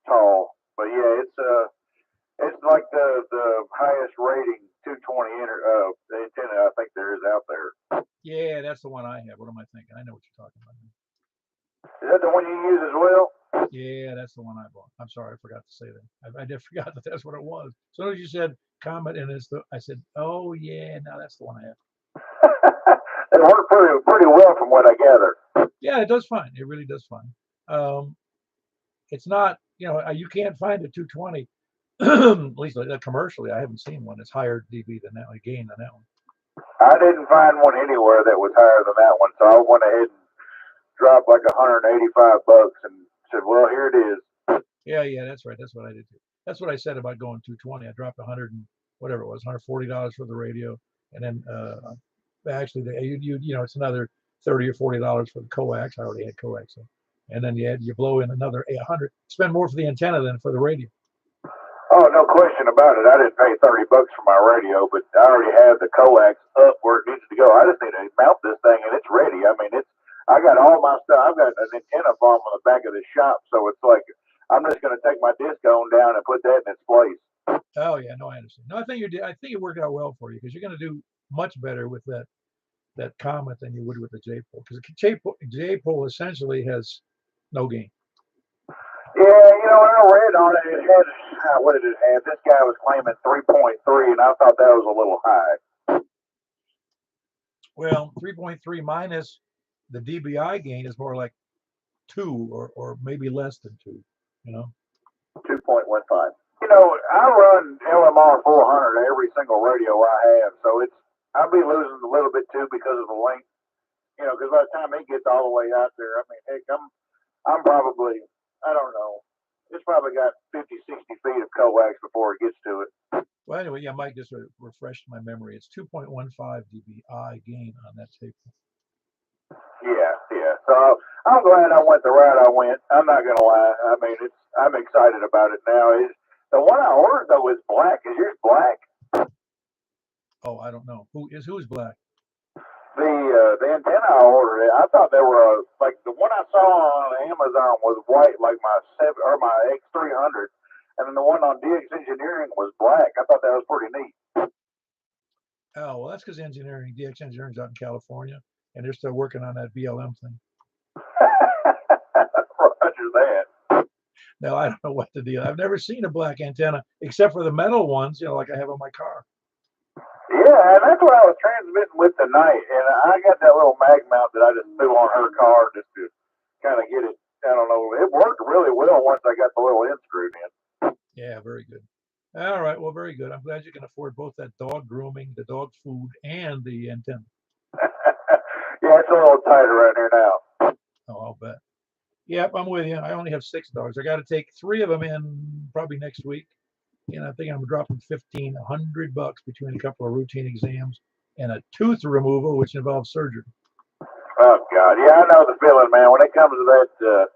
tall. But yeah, it's like the highest rating 220 antenna I think there is out there. Yeah, that's the one I have. What am I thinking? I know what you're talking about. Is that the one you use as well? Yeah, that's the one I bought. I'm sorry, I forgot to say that. I did forgot that that's what it was. As soon as you said Comet and I said, oh yeah, now that's the one I have. It worked pretty well from what I gather. Yeah, it does fine. It really does fine. It's not, you can't find a 220, at least commercially. I haven't seen one that's higher dB than that, gain than that one. I didn't find one anywhere that was higher than that one, so I went ahead and dropped like $185 and said, "Well, here it is." Yeah, that's right. That's what I did too. That's what I said about going 220. I dropped 100 and whatever it was, $140 for the radio, and then actually, it's another $30 or $40 for the coax. I already had coax, and then you blow in another 100. Spend more for the antenna than for the radio. Oh, no question about it. I didn't pay $30 for my radio, but I already have the coax up where it needs to go. I just need to mount this thing and it's ready. I mean, I got all my stuff. I've got an antenna farm on the back of the shop, so it's like I'm just going to take my discone down and put that in its place. Oh yeah, no, I understand. No, I think it worked out well for you because you're going to do much better with that Comet than you would with the J-Pole, because J-Pole essentially has no gain. Yeah, I read on it. It had, what did it have? This guy was claiming 3.3, and I thought that was a little high. Well, 3.3 minus the dBi gain is more like 2 or maybe less than 2. 2.15. You know, I run LMR 400 every single radio I have, so I'll be losing a little bit too because of the length. You know, because by the time it gets all the way out there, I mean, heck, I'm probably, I don't know, it's probably got 50, 60 feet of coax before it gets to it. Well, anyway, yeah, Mike just refreshed my memory. It's 2.15 dBi gain on that tape. Yeah. So I'm glad I went the route I went. I'm not gonna lie. I mean, I'm excited about it now. The one I ordered though is black. Is yours black? Oh, I don't know. Who's black? The antenna I ordered, I thought they were like the one I saw on Amazon was white, like my X300, and then the one on DX Engineering was black. I thought that was pretty neat. Oh, well, that's because DX Engineering's out in California, and they're still working on that BLM thing. Roger that. Now, I don't know what the deal. I've never seen a black antenna except for the metal ones, like I have on my car. Yeah, and that's what I was transmitting with tonight. And I got that little mag mount that I just threw on her car just to kind of get it. I don't know. It worked really well once I got the little end screwed in. Yeah, very good. All right. Well, very good. I'm glad you can afford both that dog grooming, the dog food, and the antenna. Yeah, it's a little tighter right here now. Oh, I'll bet. Yep, I'm with you. I only have 6 dogs. I got to take 3 of them in probably next week. And I think I'm dropping $1,500 between a couple of routine exams and a tooth removal, which involves surgery. Oh, God. Yeah, I know the feeling, man. When it comes to that,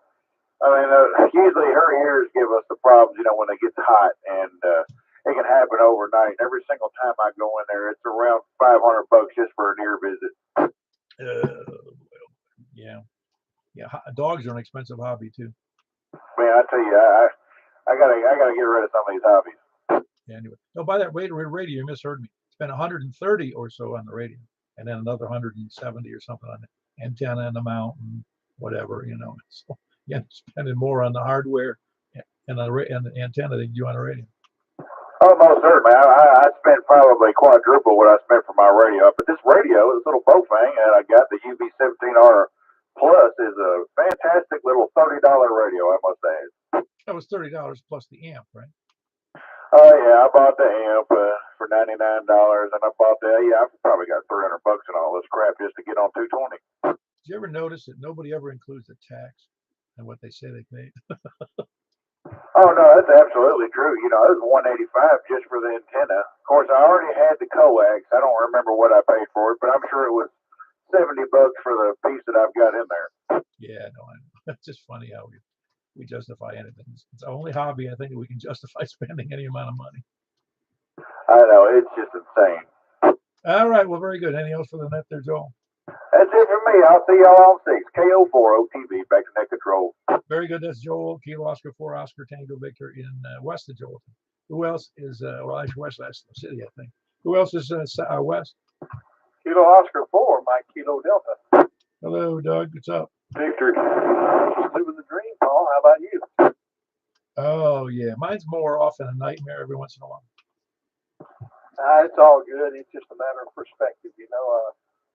usually her ears give us the problems, when it gets hot. And it can happen overnight. Every single time I go in there, it's around $500 just for an ear visit. Yeah. Dogs are an expensive hobby, too. Man, I tell you, I gotta get rid of some of these hobbies. Yeah, anyway. No, by that radio, you misheard me. Spent 130 or so on the radio, and then another 170 or something on the antenna and the mount and whatever, So spending more on the hardware and the antenna than you do on the radio. Oh, most certainly. I spent probably quadruple what I spent for my radio. But this radio, this little Bofang that I got, the UB17R Plus, is a fantastic little $30 radio, I must add. That was $30 plus the amp, right? Oh, yeah, I bought the amp for $99, and I bought I probably got $300 and all this crap just to get on 220. Did you ever notice that nobody ever includes the tax and what they say they paid? Oh, no, that's absolutely true. It was $185 just for the antenna. Of course, I already had the coax. I don't remember what I paid for it, but I'm sure it was $70 for the piece that I've got in there. Yeah, no, I know. It's just funny how we justify anything. It's the only hobby I think that we can justify spending any amount of money. I know, it's just insane. All right, well, very good. Anything else for the net there, Joel? That's it for me. I'll see y'all on 6. KO4OTV, back to net control. Very good. That's Joel, Kilo Oscar 4 Oscar Tango Victor in west of Joel. Who else is, actually west, that's the city, I think. Who else is west? Kilo Oscar 4, Mike Kilo Delta. Hello, Doug. What's up? Victor. Living the dream, Paul. How about you? Oh, yeah. Mine's more often a nightmare every once in a while. It's all good. It's just a matter of perspective.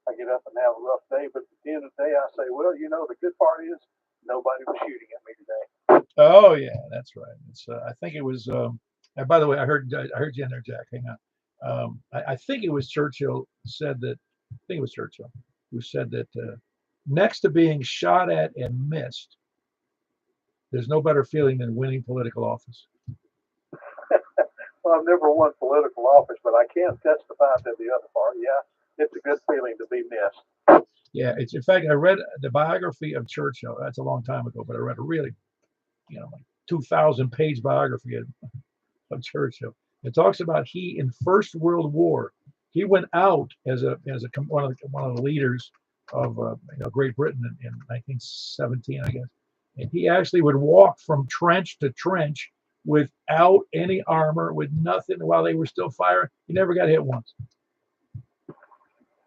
I get up and have a rough day, but at the end of the day, I say, well, the good part is nobody was shooting at me today. Oh, yeah, that's right. It's, I think it was, and by the way, I heard you in there, Jack. Hang on. I think it was Churchill said that, who said that next to being shot at and missed, there's no better feeling than winning political office. Well, I've never won political office, but I can testify to the other part. Yeah, it's a good feeling to be missed. Yeah, it's in fact, I read the biography of Churchill. That's a long time ago, but I read a really, like 2,000-page biography of Churchill. It talks about he in First World War, he went out as one of the leaders of Great Britain in 1917, I guess, and he actually would walk from trench to trench without any armor, with nothing, while they were still firing. He never got hit once.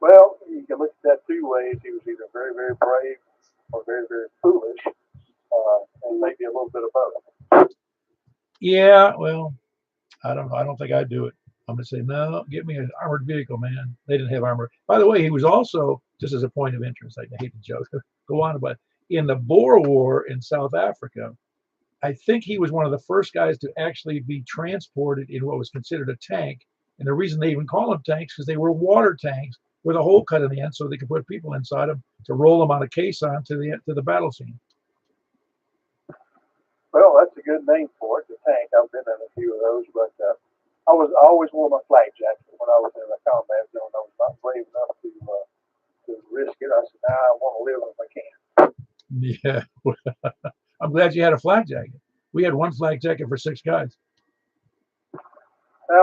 Well, you can look at that 2 ways. He was either very, very brave or very, very foolish, and maybe a little bit of both. Yeah, well, I don't know. I don't think I'd do it. I'm going to say, no, get me an armored vehicle, man. They didn't have armor. By the way, he was also, just as a point of interest, I hate to joke, go on, but in the Boer War in South Africa, I think he was one of the first guys to actually be transported in what was considered a tank. And the reason they even call them tanks because they were water tanks with a hole cut in the end so they could put people inside them to roll them on a caisson to the battle scene. Well, that's a good name for it, the tank. I've been in a few of those, but I always wore my flak jacket when I was in the combat zone. I was not brave enough to risk it. I said, nah, I want to live if I can. Yeah. I'm glad you had a flak jacket. We had one flak jacket for 6 guys.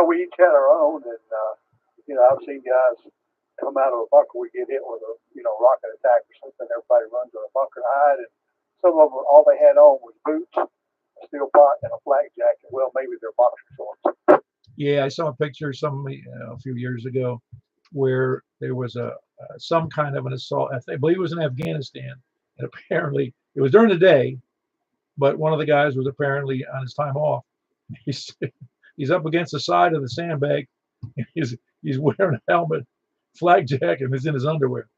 We each had our own, and I've seen guys come out of a bunker. We get hit with a rocket attack or something. Everybody runs to a bunker to hide, and some of them all they had on was boots, a steel pot, and a flak jacket. Well, maybe they're boxer shorts. Yeah, I saw a picture a few years ago where there was some kind of an assault. I believe it was in Afghanistan, and apparently it was during the day, but one of the guys was apparently on his time off. He's up against the side of the sandbag. He's wearing a helmet, flak jacket, and he's in his underwear.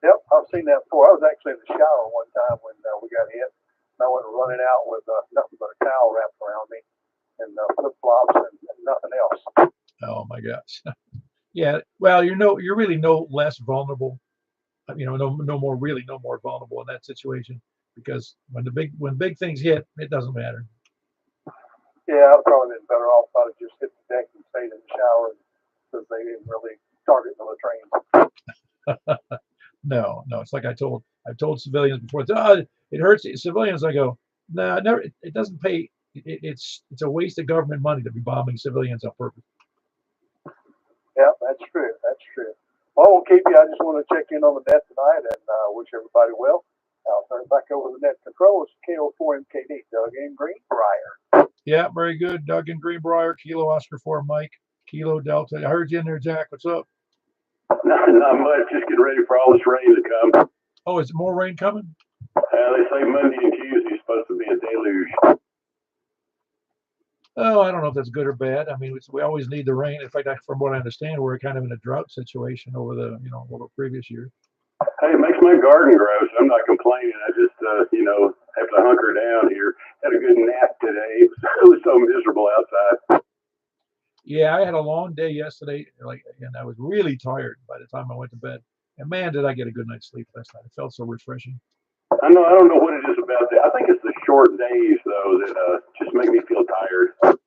Yep, I've seen that before. I was actually in the shower one time when we got hit. I went running out with nothing but a towel wrapped around me and flip flops and nothing else. Oh my gosh. Yeah. Well, you're really no less vulnerable. No more vulnerable in that situation because when big things hit, it doesn't matter. Yeah, I've probably been better off if I'd just hit the deck and stayed in the shower because they didn't really target the latrine. No. It's like I've told civilians before. It hurts civilians. I go, no, never. It doesn't pay. It's a waste of government money to be bombing civilians on purpose. Yeah, that's true. That's true. Well, we'll keep you. I just want to check in on the net tonight and wish everybody well. I'll turn it back over to the net controls. KO4MKD, Doug and Greenbrier. Yeah, very good. Doug and Greenbrier, Kilo Oscar 4 Mike, Kilo Delta. I heard you in there, Jack. What's up? Not much. Just getting ready for all this rain to come. Oh, is more rain coming? They say Monday and Tuesday is supposed to be a deluge. Oh, I don't know if that's good or bad. I mean, we always need the rain. In fact, from what I understand, we're kind of in a drought situation over the previous year. Hey, it makes my garden grow, so I'm not complaining. I just, have to hunker down here. Had a good nap today. It was so miserable outside. Yeah, I had a long day yesterday, and I was really tired by the time I went to bed. And man, did I get a good night's sleep last night. It felt so refreshing. I don't know what it is about that. I think it's the short days, though, that just make me feel tired.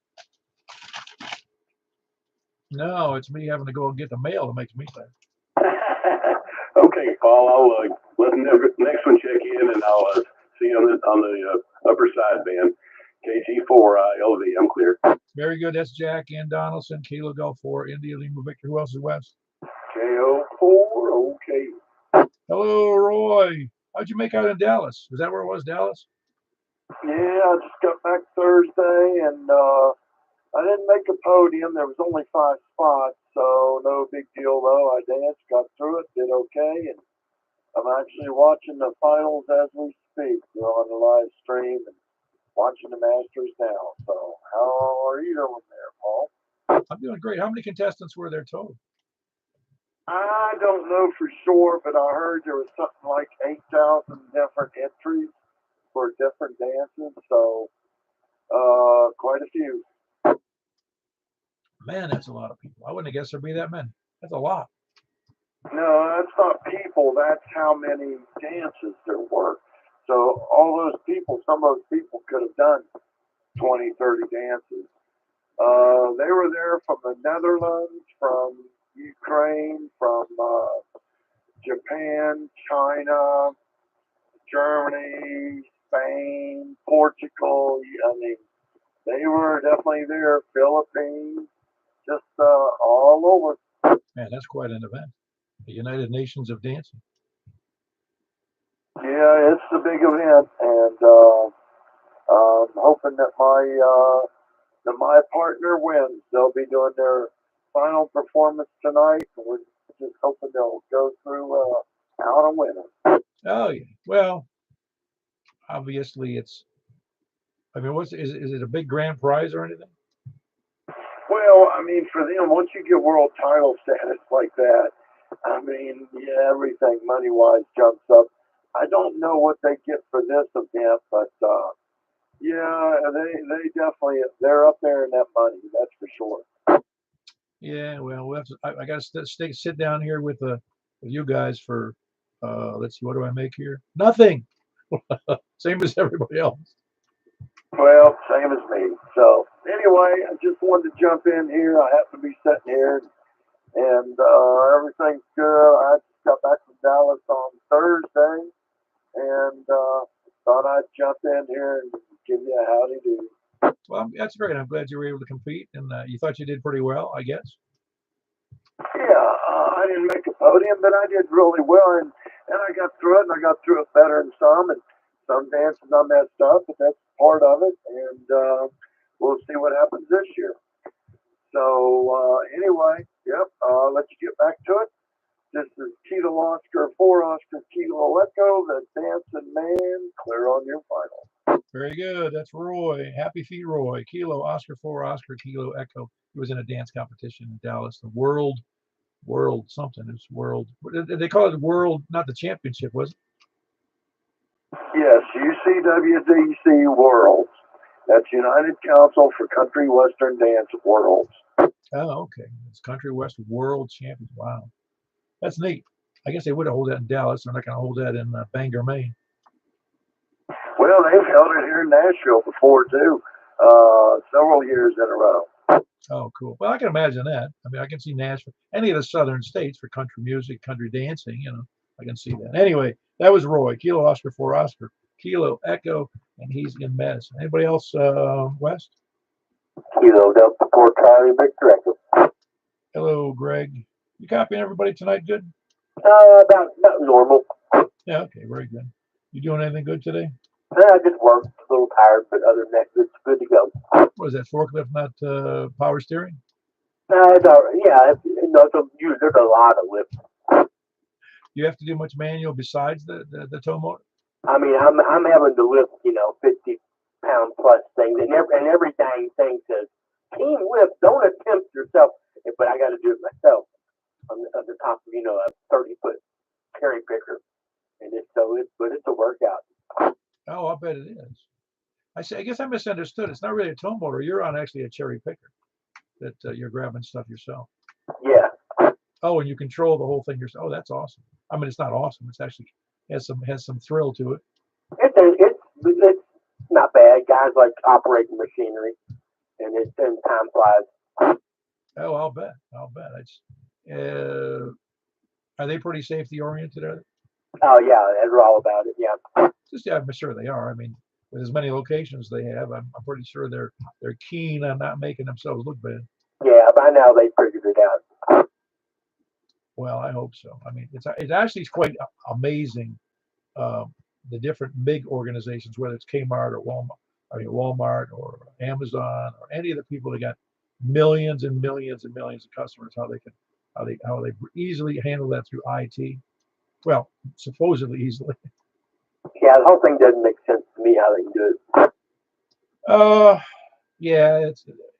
No, it's me having to go and get the mail that makes me tired. Okay, Paul, I'll let the next one check in, and I'll see you on the upper side, man. KG4LV, I'm clear. Very good. That's Jack and Donaldson, Kilo Golf 4, India Lima Victor. Who else is west? KO4, okay. Hello, Roy. How'd you make out in Dallas? Is that where it was, Dallas? Yeah, I just got back Thursday, and I didn't make a podium. There was only 5 spots, so no big deal, though. I danced, got through it, did okay, and I'm actually watching the finals as we speak. We're on the live stream and watching the Masters now. So how are you doing there, Paul? I'm doing great. How many contestants were there total? I don't know for sure, but I heard there was something like 8,000 different entries for different dances. So quite a few. Man, that's a lot of people. I wouldn't have guessed there'd be that many. That's a lot. No, that's not people. That's how many dances there were. So all those people, some of those people could have done 20, 30 dances. They were there from the Netherlands, from Ukraine, from Japan, China, Germany, Spain, Portugal. I mean, they were definitely there. Philippines, just all over. Man, that's quite an event. The United Nations of Dancing. Yeah, it's a big event, and I'm hoping that my partner wins. They'll be doing their final performance tonight, and we're just hoping they'll go through out a winner. Oh yeah. Well, obviously is it a big grand prize or anything? Well, I mean, for them, once you get world title status like that, I mean, yeah, everything money-wise jumps up. I don't know what they get for this event, but Yeah, they definitely, they're up there in that money, that's for sure. Yeah, well, we'll have to, I got to sit down here with you guys for let's see, what do I make here? Nothing. Same as everybody else. Well, same as me. So anyway, I just wanted to jump in here. I happen to be sitting here, and everything's good. I just got back from Dallas on Thursday, and thought I'd jump in here and give you a howdy do. Well, that's great. I'm glad you were able to compete, and you thought you did pretty well, I guess. Yeah, I didn't make a podium, but I did really well, and I got through it, and I got through it better than some, and some dances I messed up, but that's part of it, and we'll see what happens this year. So anyway, yep, I'll let you get back to it. This is Kilo Oscar 4 Oscar Kilo Echo, the dancing man. Clear on your final. Very good. That's Roy. Happy feet, Roy. Kilo Oscar 4 Oscar Kilo Echo. He was in a dance competition in Dallas. The world something. It's world. They call it world, not the championship, was it? Yes, UCWDC Worlds. That's United Council for Country Western Dance Worlds. Oh, okay. It's Country West World Champions. Wow, that's neat. I guess they would have hold that in Dallas. They're not going to hold that in Bangor, Maine. Well, they've held it here in Nashville before too, several years in a row. Oh, cool. Well, I can imagine that. I mean, I can see Nashville, any of the southern states for country music, country dancing. I can see that. Anyway, that was Roy. Kilo Oscar 4 Oscar Kilo Echo, and he's in Madison. Anybody else, West? Kilo Delta 4 Charlie Victor Echo. Hello, Greg. You copying everybody tonight? Good. About normal. Yeah. Okay. Very good. You doing anything good today? I just worked, a little tired, but other than that, it's good to go. What is that, forklift, not power steering? Yeah, there's a lot of lift. You have to do much manual besides the tow motor? I mean, I'm having to lift, 50-pound plus things, and every dang thing says, team lift, don't attempt yourself. But I got to do it myself on the top of, a 30-foot carry picker. And but it's a workout. Oh, I bet it is. I guess I misunderstood. It's not really a tow motor. You're on actually a cherry picker that you're grabbing stuff yourself. Yeah. Oh, and you control the whole thing yourself. Oh, that's awesome. I mean, it's not awesome. It's actually has some thrill to it. It's not bad. Guys like operating machinery, and time flies. Oh, I'll bet. Are they pretty safety oriented? Are they? Oh yeah, they're all about it. Yeah. Yeah, I'm sure they are. I mean, with as many locations they have, I'm pretty sure they're keen on not making themselves look bad. Yeah, by now they figured it out. Well, I hope so. I mean, it's actually quite amazing, the different big organizations, whether it's Kmart or Walmart or Amazon or any of the people that got millions and millions and millions of customers, how they easily handle that through IT. Well, supposedly easily. Yeah, the whole thing doesn't make sense to me how they can do it. Yeah,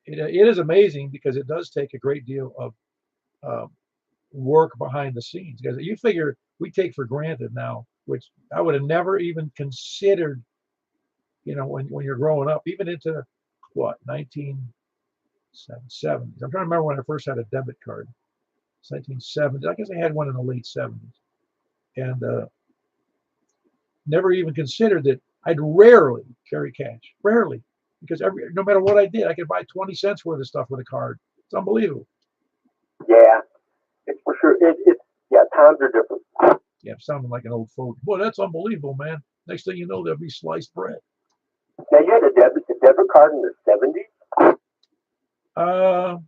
it is amazing because it does take a great deal of work behind the scenes. Because you figure we take for granted now, which I would have never even considered, when you're growing up, even into what, 1970s. I'm trying to remember when I first had a debit card. It's 1970s. I guess I had one in the late 70s, and never even considered that I'd rarely carry cash, rarely, because no matter what I did, I could buy 20 cents worth of stuff with a card. It's unbelievable. Yeah, it's for sure. Yeah, times are different. Yeah, I'm sounding like an old folk. Boy, that's unbelievable, man. Next thing you know, there'll be sliced bread. Now you had a debit card in the 70s?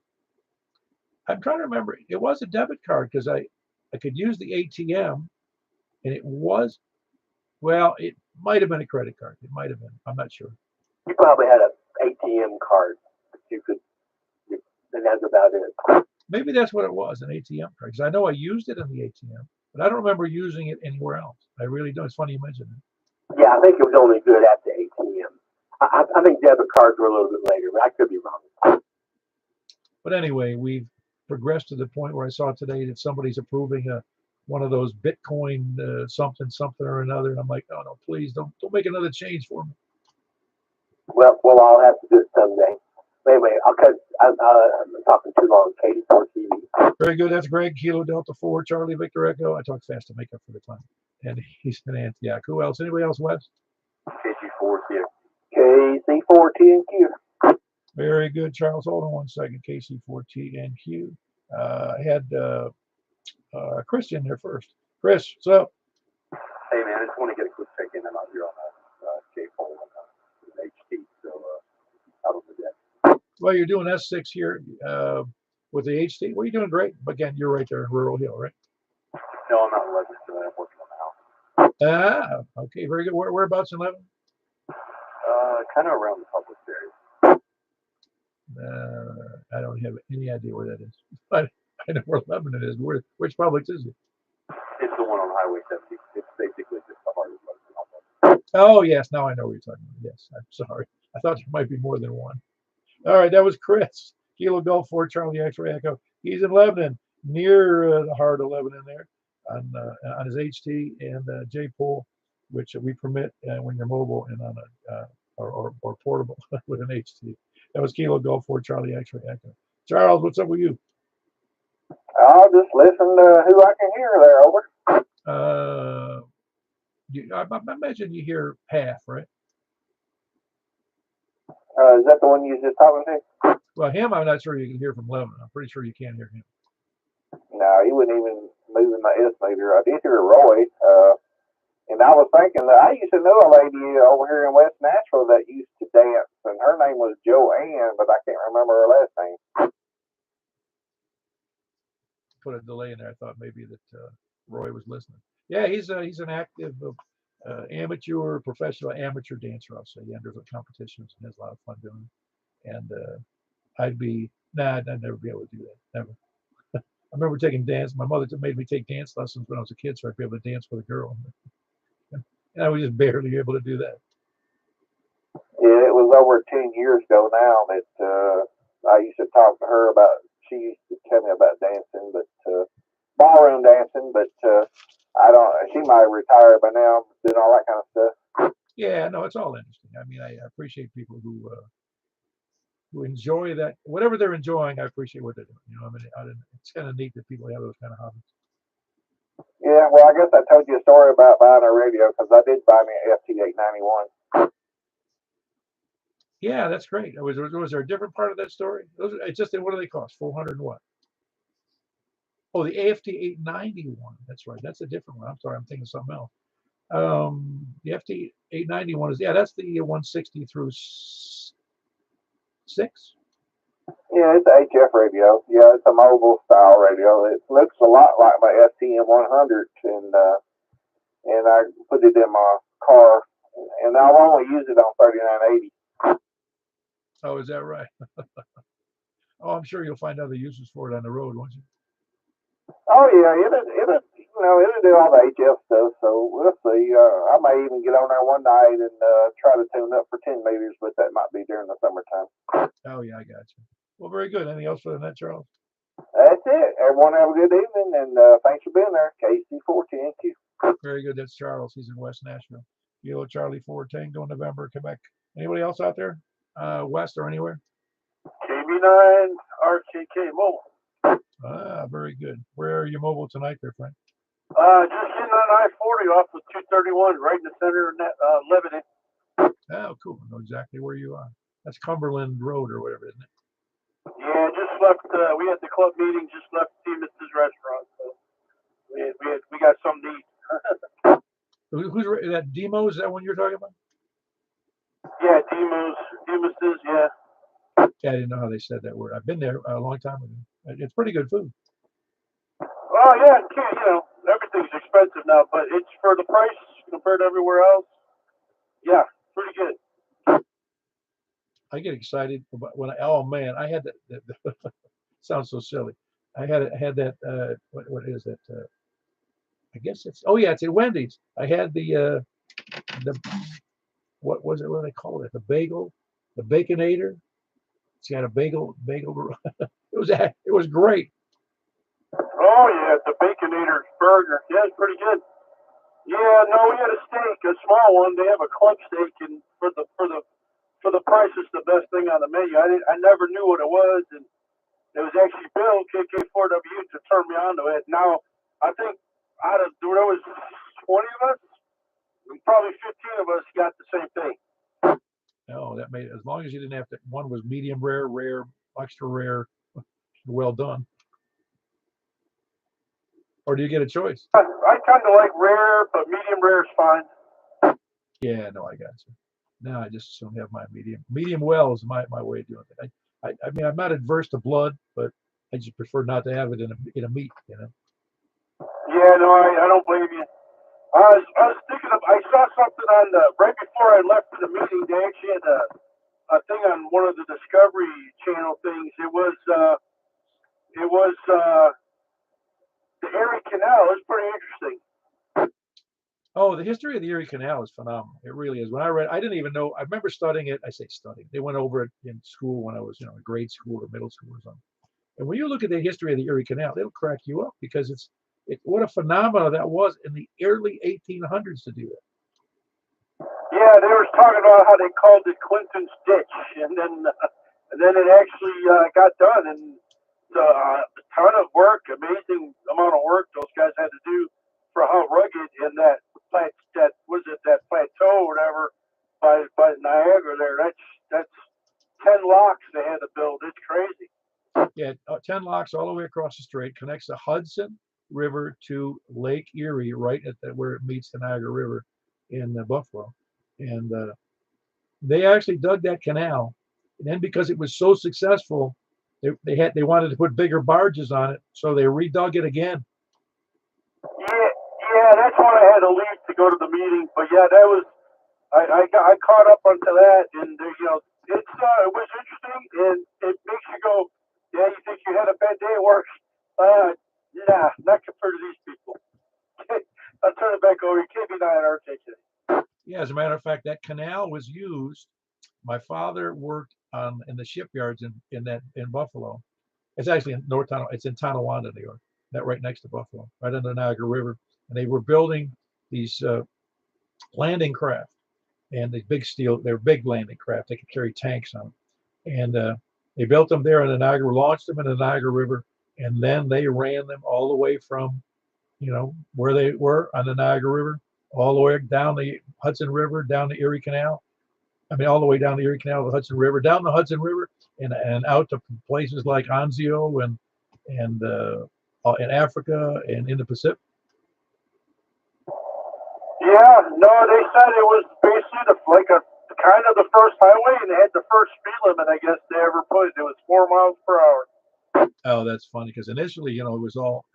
I'm trying to remember. It was a debit card because I could use the ATM, and it might have been a credit card. It might have been. I'm not sure. You probably had an ATM card that you could, and that's about it. Maybe that's what it was, an ATM card. Because I know I used it in the ATM, but I don't remember using it anywhere else. I really don't. It's funny you mentioned it. Yeah, I think it was only good at the ATM. I think debit cards were a little bit later, but I could be wrong. But anyway, we've progressed to the point where I saw today that somebody's approving one of those Bitcoin something or another, and I'm like, oh no, please don't make another change for me. Well, I'll have to do it someday. Anyway, I'll cut. I'm talking too long. Katie, for TV. Very good. That's Greg, Kilo Delta 4, Charlie Victor Echo. I talk fast to make up for the time. And he's an Antioch. Who else? Anybody else, Wes? KC4Q. KC4TNQ. Very good, Charles. Hold on one second. KC4TNQ. I had Chris in there first. Chris, what's up? Hey man, I just want to get a quick check in. I'm out here on a J-pole and HT, so out on the deck. Well, you're doing S6 here with the HT. Well, you're doing great. But again, you're right there in Rural Hill, right? No, I'm not in Lebanon today. I'm working on the house. Okay, very good. Whereabouts in Lebanon? Kind of around the public area. I don't have any idea where that is. But I know where Lebanon is. Which Publix is it? It's the one on Highway 70. It's basically just the heart of Lebanon. Oh, yes. Now I know what you're talking about. Yes, I'm sorry. I thought there might be more than one. All right, that was Chris. Kilo Golf 4, Charlie X-Ray Echo. He's in Lebanon, near the heart of Lebanon there, on his HT and J-pole, which we permit when you're mobile and on a or portable with an HT. That was Kilo Golf 4, Charlie X-Ray Echo. Charles, what's up with you? I'll just listen to who I can hear there. Over. I imagine you hear half, right? Is that the one you was just talking to? Well, him, I'm not sure you can hear from Lebanon. I'm pretty sure you can't hear him. No, he wouldn't even move in my S-meter. I did hear Roy, and I was thinking that I used to know a lady over here in West Nashville that used to dance, and her name was Joanne, but I can't remember her last name. Put a delay in there. I thought maybe that Roy was listening. Yeah, he's an active professional amateur dancer. I'll say he enters competitions and has a lot of fun doing it. And I'd never be able to do that. Never. I remember taking dance. My mother made me take dance lessons when I was a kid, so I'd be able to dance with a girl. And I was just barely able to do that. Yeah, it was over 10 years ago now that I used to talk to her about. She used to tell me about dancing, but ballroom dancing. But I don't. She might have retired by now, doing all that kind of stuff. Yeah, no, it's all interesting. I mean, I appreciate people who enjoy that, whatever they're enjoying. I appreciate what they're doing. You know, I mean, it's kind of neat that people have those kind of hobbies. Yeah, well, I guess I told you a story about buying a radio because I did buy me an FT891. Yeah, that's great. Was there a different part of that story? It's just what do they cost? 400 and what? Oh, the AFT891. That's right. That's a different one. I'm sorry, I'm thinking of something else. The FT891 is that's the 160 through 6. Yeah, it's an HF radio. Yeah, it's a mobile style radio. It looks a lot like my STM100, and I put it in my car, and I'll only use it on 3980. Oh, is that right? Oh, I'm sure you'll find other uses for it on the road, won't you? Oh yeah, it'll do all the HF stuff. So we'll see. I may even get on there one night and try to tune up for 10 meters, but that might be during the summertime. Oh yeah, I got you. Well, very good. Anything else for the net, Charles? That's it. Everyone have a good evening, and thanks for being there. KC4TNQ. Very good. That's Charles. He's in West Nashville. Kilo Charlie 4 Tango November, Quebec. Anybody else out there? West or anywhere? KB9 RKK mobile. Very good. Where are you mobile tonight, there, friend? Just getting on I-40 off of 231, right in the center of Lebanon. Oh, cool. I know exactly where you are. That's Cumberland Road or whatever, isn't it? Yeah, just left. We had the club meeting. Just left Mrs. Restaurant. So we got some to eat. Who's that? Demo? Is that one you're talking about? Yeah, Demus's. Yeah. Yeah, I didn't know how they said that word. I've been there a long time ago. It's pretty good food. Oh yeah, everything's expensive now, but it's for the price compared to everywhere else. Yeah, pretty good. I get excited when I had that sounds so silly. I had that what is that? I guess it's it's at Wendy's. I had the what was it? What do they call it? The Baconator. It's got a bagel. It was great. Oh yeah, the Baconator burger. Yeah, it's pretty good. Yeah, no, we had a steak, a small one. They have a club steak, and for the for the price, it's the best thing on the menu. I never knew what it was, and it was actually Bill KK4W to turn me on to it. Now I think out of there was 20 of us, probably 15 of us got the same thing. No, that made, as long as you didn't have to. One was medium rare, rare, extra rare, well done. Or do you get a choice? I kind of like rare, but medium rare is fine. Yeah, no, I got you. Now I just don't have my medium. Medium well is my way of doing it. I mean, I'm not adverse to blood, but I just prefer not to have it in a meat, you know. Yeah, no, I don't blame you. I was thinking of, I saw something on the, right before I left for the meeting, they actually had a thing on one of the Discovery Channel things. It was the Erie Canal. It's pretty interesting. Oh, the history of the Erie Canal is phenomenal. It really is. When I read, I didn't even know. I remember studying it. I say studying. They went over it in school when I was, in grade school or middle school or something. And when you look at the history of the Erie Canal, it'll crack you up because what a phenomenon that was in the early 1800s to do that. Yeah, they were talking about how they called it Clinton's Ditch, and then it actually got done, and a ton of work, amazing amount of work those guys had to do for how rugged in that plateau or whatever by Niagara there. That's 10 locks they had to build. It's crazy. Yeah, 10 locks all the way across the strait, connects the Hudson River to Lake Erie, right at where it meets the Niagara River in Buffalo. And they actually dug that canal. And then because it was so successful, they wanted to put bigger barges on it, so they redug it again. Yeah, that's why I had to leave to go to the meeting. But yeah, that was I caught up onto that, and it was interesting, and it makes you go, yeah, you think you had a bad day at work? Nah, not compared to these people. I'll turn it back over. You can't be not RKK. Yeah, as a matter of fact, that canal was used. My father worked in the shipyards in Buffalo. It's actually in it's in Tonawanda, New York, that right next to Buffalo, right under the Niagara River. And they were building these landing craft, and the they're big landing craft. They could carry tanks on them. And they built them there in the Niagara, launched them in the Niagara River, and then they ran them all the way from, where they were on the Niagara River, all the way down the Hudson River, down the Erie Canal. I mean, all the way down the Erie Canal, the Hudson River, down the Hudson River, and out to places like Anzio and in Africa and in the Pacific. Yeah, no, they said it was basically kind of the first highway, and they had the first speed limit, I guess, they ever put. It was 4 miles per hour. Oh, that's funny because initially, it was all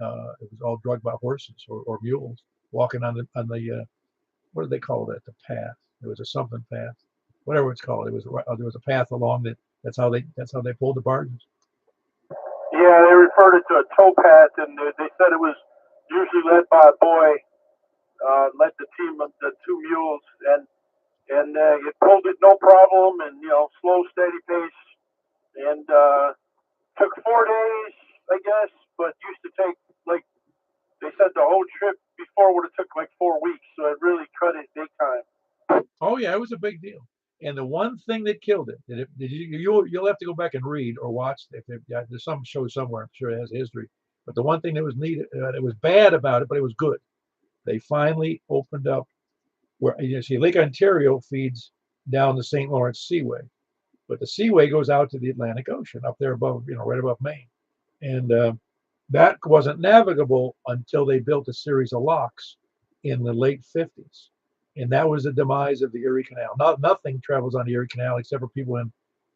drugged by horses or mules walking on the what do they call that? The path. It was a something path, whatever it's called. There was a path along that. That's how they pulled the barges. Yeah, they referred it to a tow path, and they said it was usually led by a boy. Led the team of the 2 mules, and it pulled it no problem, and slow, steady pace, and took 4 days, I guess, but used to take they said the whole trip before would have took 4 weeks, so it really cut it big time. Oh yeah, it was a big deal. And the one thing that killed it, you'll have to go back and read or watch. There's some show somewhere, I'm sure it has a history. But the one thing that was needed, it was bad about it, but it was good. They finally opened up where Lake Ontario feeds down the St. Lawrence Seaway, but the Seaway goes out to the Atlantic Ocean up there above, right above Maine, and that wasn't navigable until they built a series of locks in the late 50s, and that was the demise of the Erie Canal. Nothing travels on the Erie Canal except for people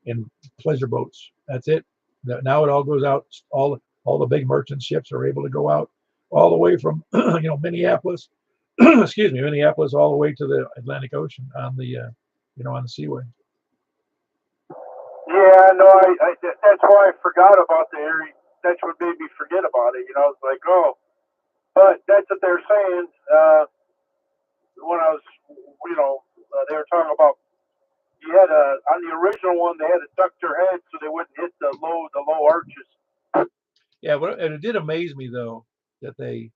in pleasure boats. That's it. Now it all goes out. All the big merchant ships are able to go out all the way from Minneapolis, Minneapolis, all the way to the Atlantic Ocean on the on the Seaway. Yeah, no, I that's why I forgot about the Erie. That's what made me forget about it. I was like, oh, but that's what they're saying. When I was, they were talking about you had on the original one they had to duck their head so they wouldn't hit the low arches. Yeah, and it did amaze me though that they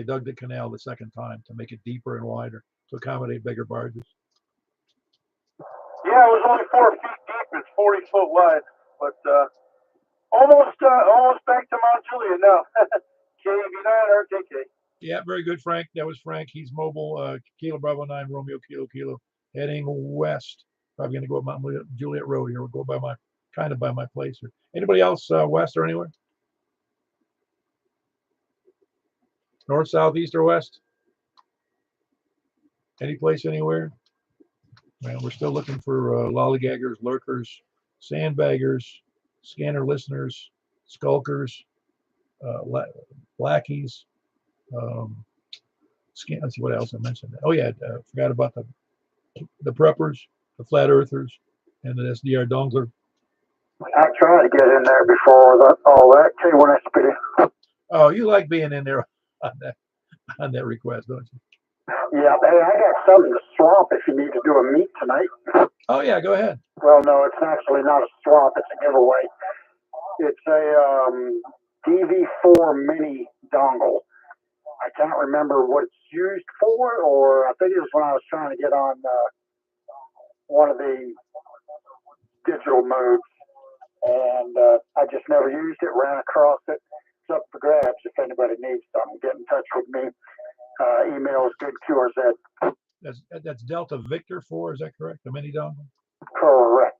dug the canal the second time to make it deeper and wider to accommodate bigger barges. Yeah, it was only 4 feet deep. It's 40 foot wide, but almost back to Mount Juliet now. KV9 RKK. Yeah, very good, Frank. That was Frank. He's mobile. Kilo Bravo 9 Romeo Kilo heading west. Probably gonna go up Mount Juliet Road here. We'll go by my by my place here. Anybody else west or anywhere? North, south, east, or west? Any place, anywhere? Well, we're still looking for lollygaggers, lurkers, sandbaggers, scanner listeners, skulkers, blackies. Let's see what else I mentioned. Oh yeah, forgot about the preppers, the flat earthers, and the SDR dongler. I tried to get in there before all that K1SPD. Oh, you like being in there on that request, don't you? Yeah, hey, I got something to swap if you need to do a meet tonight. Oh yeah, go ahead. Well, no, it's actually not a swap, it's a giveaway. It's a DV4 mini dongle. I can't remember what it's used for, or I think it was when I was trying to get on one of the digital modes, and I just never used it, ran across it. It's up for grabs if anybody needs something. Get in touch with me. Email is goodqrz. That's Delta Victor 4, is that correct? The mini dongle? Correct.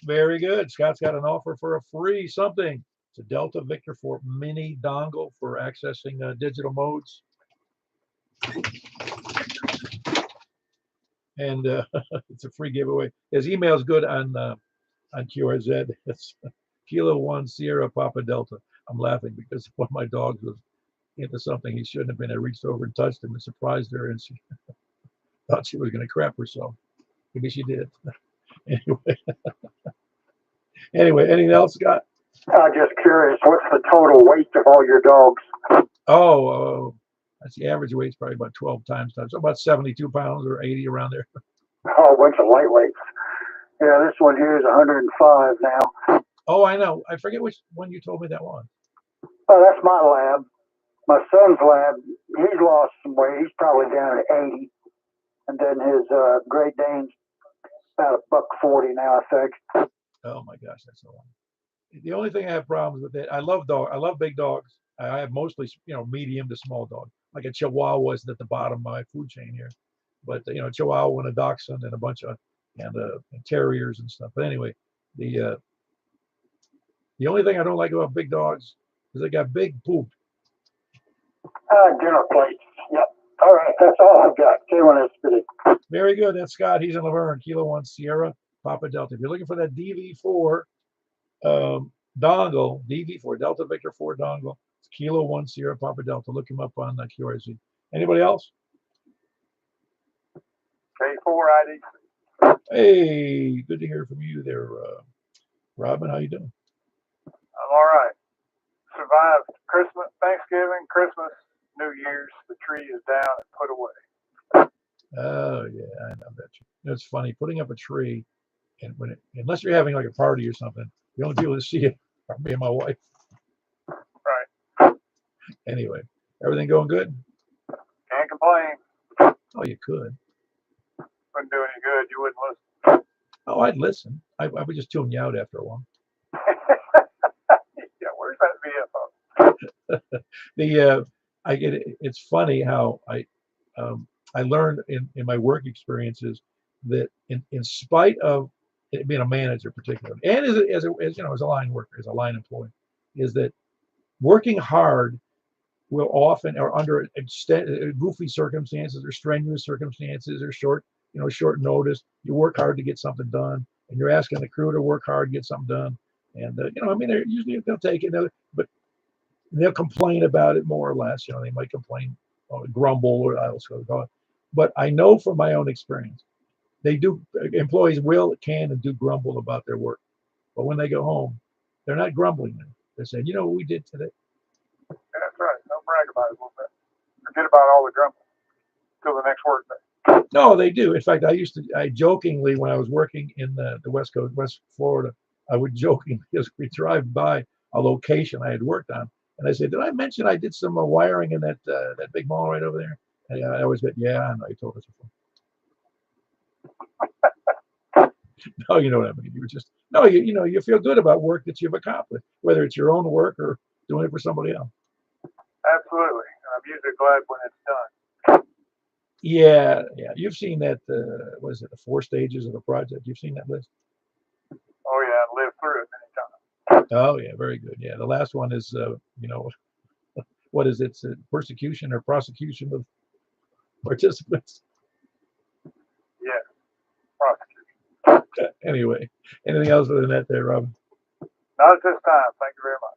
Very good. Scott's got an offer for a free something. It's a Delta Victor 4 mini dongle for accessing digital modes. And it's a free giveaway. His email is good on QRZ. It's Kilo 1 Sierra Papa Delta. I'm laughing because one of my dogs was into something he shouldn't have been. I reached over and touched him and surprised her, and she thought she was going to crap herself. Maybe she did. Anyway, anything else, Scott? Just curious, what's the total weight of all your dogs? Oh, that's the average weight's probably about 12 times, so about 72 pounds or 80 around there. A whole bunch of lightweights. Yeah, this one here is 105 now. Oh, I know. I forget which one you told me that was. Oh, that's my lab. My son's lab, he's lost some weight. He's probably down at 80. And then his Great Dane's about $140 now, I think. Oh my gosh, that's so long. The only thing I have problems with it, I love big dogs. I have mostly, medium to small dogs. Like a Chihuahua is at the bottom of my food chain here. But, Chihuahua and a Dachshund and a bunch of, and terriers and stuff. But anyway, the only thing I don't like about big dogs is they got big poop. Dinner plates. Yep. All right, that's all I've got. K1SPD. Very good. That's Scott. He's in Laverne, Kilo 1 Sierra Papa Delta. If you're looking for that DV4 dongle, DV4 Delta Victor 4 dongle, it's Kilo 1 Sierra Papa Delta. Look him up on QRZ. Anybody else? K4 ID. Hey, good to hear from you there, Robin. How you doing? I'm all right. Survived Christmas, Thanksgiving, Christmas, New Year's. The tree is down and put away. Oh yeah, I know that. It's funny putting up a tree, and unless you're having like a party or something, the only people that see it are me and my wife. Right. Anyway, everything going good? Can't complain. Oh, you could. Wouldn't do any good. You wouldn't listen. Oh, I'd listen. I would just tune you out after a while. Yeah, where's that VFO? I get it. It's funny how I learned in my work experiences that in spite of it being a manager particularly, and as a line worker, as a line employee, is that working hard will often, or under goofy circumstances or strenuous circumstances or short notice, you work hard to get something done, and you're asking the crew to work hard to get something done. And usually they'll take it, but they'll complain about it more or less. They might complain, or grumble, or I also call it. But I know from my own experience, employees can and do grumble about their work. But when they go home, they're not grumbling. They're saying, what we did today. That's right. Don't brag about it a little bit. Forget about all the grumbling till the next work day. No, they do. In fact, I jokingly, when I was working in the West Coast, West Florida, I would jokingly, as we drive by a location I had worked on, and I said, did I mention I did some wiring in that big mall right over there? And I always get, yeah, I know you told us before. No, you know what I mean. You were just no, you know, you feel good about work that you've accomplished, whether it's your own work or doing it for somebody else. Absolutely. I'm usually glad when it's done. Yeah, yeah. You've seen that. What is it? The 4 stages of a project. You've seen that list. Oh yeah, I lived through it many times. Oh yeah, very good. Yeah, the last one is you know, what is it? It's persecution or prosecution of participants. Yeah, prosecution. Anyway, anything else other than that, there, Robin? Not at this time. Thank you very much.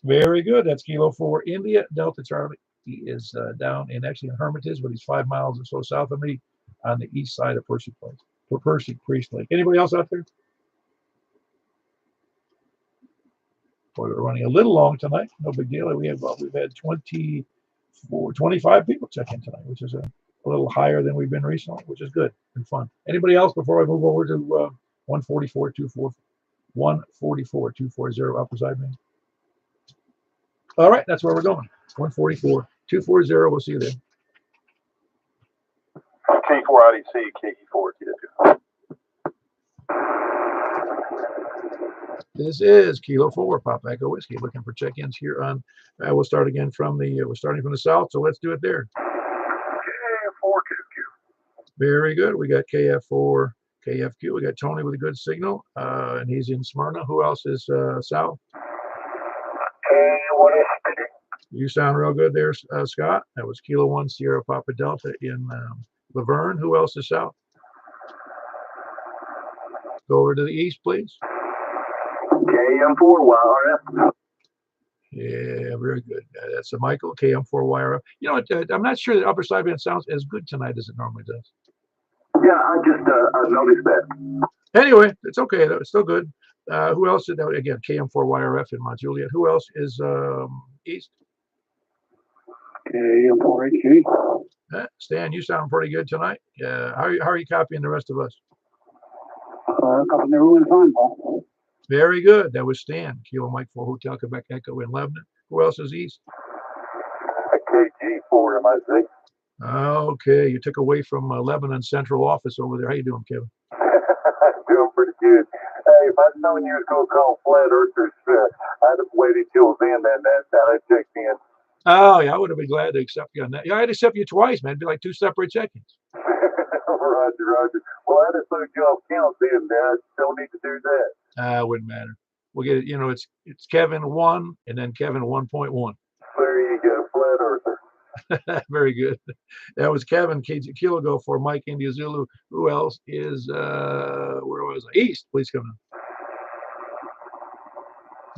Very good. That's Kilo 4 India Delta Charlie. He is down in actually in Hermitage, but he's 5 miles or so south of me on the east side of Percy Place, for Percy Priest Lake. Anybody else out there? Boy, we're running a little long tonight. No big deal. We've had 25 people check in tonight, which is a little higher than we've been recently, which is good and fun. Anybody else before I move over to 144-240 upper side main? All right, that's where we're going. 144-240. We'll see you there. K4 IDC, KE4, KW. This is Kilo 4 Pop Echo Whiskey. Looking for check-ins here on. We'll start again from the. We're starting from the south, so let's do it there. K4QQ. Very good. We got KF4 KFQ. We got Tony with a good signal, and he's in Smyrna. Who else is south? K1SP. You sound real good there, Scott. That was Kilo 1 Sierra Papa Delta in Laverne. Who else is south? Go over to the east, please. KM4YRF. Yeah, very good. That's a Michael, KM4YRF. You know what? I'm not sure that upper sideband sounds as good tonight as it normally does. Yeah, I just I noticed that. Anyway, it's okay. Though. It's still good. Who else did that? Again, KM4YRF in Mount Juliet. Who else is east? KM4HG. Stan, you sound pretty good tonight. How are you copying the rest of us? Copying everyone fine, Paul. Very good. That was Stan. Kilo Mike 4 Hotel Quebec Echo in Lebanon. Who else is east? KG4 MIC. Okay, you took away from Lebanon Central Office over there. How you doing, Kevin? Doing pretty good. Hey, if I'd known you was going to call Flat Earthers, I'd have waited till then and I checked in. Oh, yeah, I would have been glad to accept you on that. Yeah, I'd accept you twice, man. It'd be like 2 separate check-ins. Roger. Well, I'd have put you off count then, Dad. Don't need to do that. Wouldn't matter. We'll get it. You know, it's Kevin 1 and then Kevin 1.1. There you go, Flat Earther. Very good. That was Kevin Kilo Go for Mike India Zulu. Who else is where was I? East, please come in.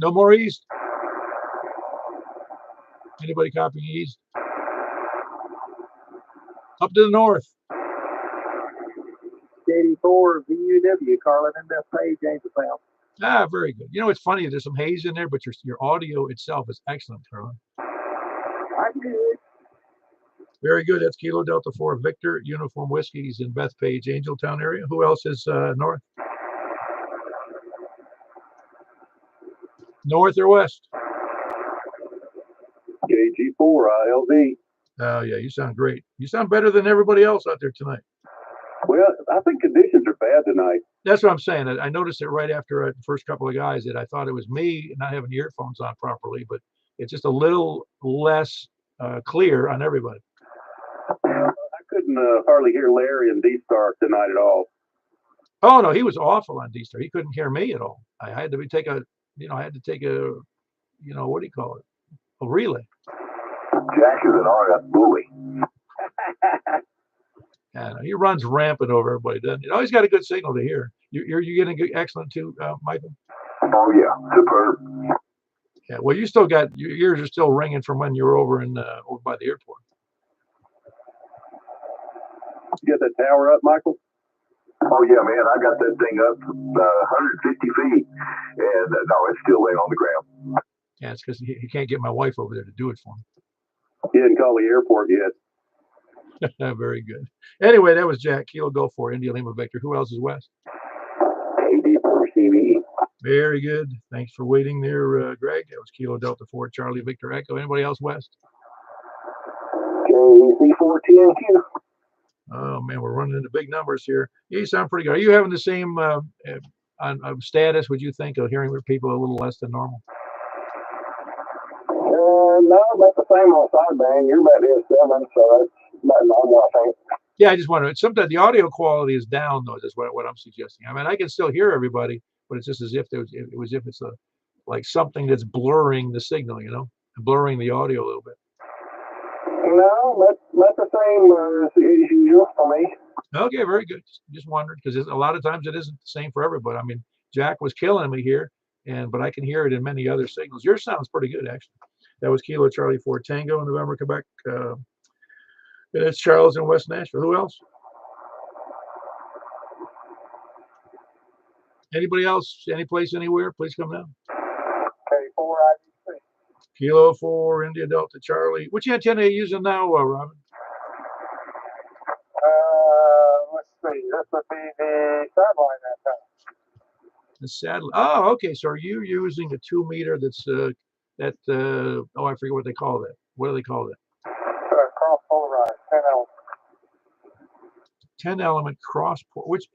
No more east. Anybody copying east? Up to the north. KD4 VUW, Carlin and Beth Page, Jamestown. Ah, very good. You know, it's funny. There's some haze in there, but your audio itself is excellent, Carlin. I'm good. Very good. That's Kilo Delta 4 Victor Uniform Whiskey. He's in Bethpage, Angeltown area. Who else is north? North or west? KG4 ILD. Oh, yeah, you sound great. You sound better than everybody else out there tonight. Well, I think conditions are bad tonight. That's what I'm saying. I noticed it right after the first couple of guys that I thought it was me not having the earphones on properly, but it's just a little less clear on everybody. I couldn't hardly hear Larry and D-Star tonight at all. Oh, no, he was awful on D-Star. He couldn't hear me at all. I had to take a, what do you call it? A relay. Jack is an RF bully. And he runs rampant over everybody, doesn't he? He's got a good signal to hear. You're getting excellent too, Michael? Oh, yeah, superb. Yeah, well, you still got, your ears are still ringing from when you were over by the airport. You get that tower up, Michael? Oh, yeah, man, I got that thing up 150 feet, and no, it's still laying on the ground. Yeah, it's because he can't get my wife over there to do it for him. He didn't call the airport yet. Very good. Anyway, that was Jack. Kilo Go for India Lima Victor. Who else is west? KD4CV. Very good. Thanks for waiting there, Greg. That was Kilo Delta 4 Charlie Victor Echo. Anybody else west? KC4TNQ. Oh man, we're running into big numbers here. You sound pretty good. Are you having the same status? Would you think of hearing people a little less than normal? No, about the same on sideband. You're about to 7, so that's about normal, I think. Yeah, I just wonder. Sometimes the audio quality is down, though. Is what I'm suggesting. I mean, I can still hear everybody, but it's just as if it's like something that's blurring the signal, blurring the audio a little bit. No, that's the same as usual for me. Okay, very good. Just wondered because a lot of times it isn't the same for everybody. I mean, Jack was killing me here, but I can hear it in many other signals. Yours sounds pretty good, actually. That was Kilo Charlie 4 Tango in November, Quebec. It's Charles in West Nashville. Who else? Anybody else? Any place, anywhere? Please come down. K4 IDC. Kilo 4 India Delta Charlie. Which antenna are you using now, Robin? Let's see. This would be the satellite antenna. The satellite. Oh, okay. So are you using a 2 meter that's I forget what they call that. What do they call that? Cross polarized 10 element. 10 element cross. Which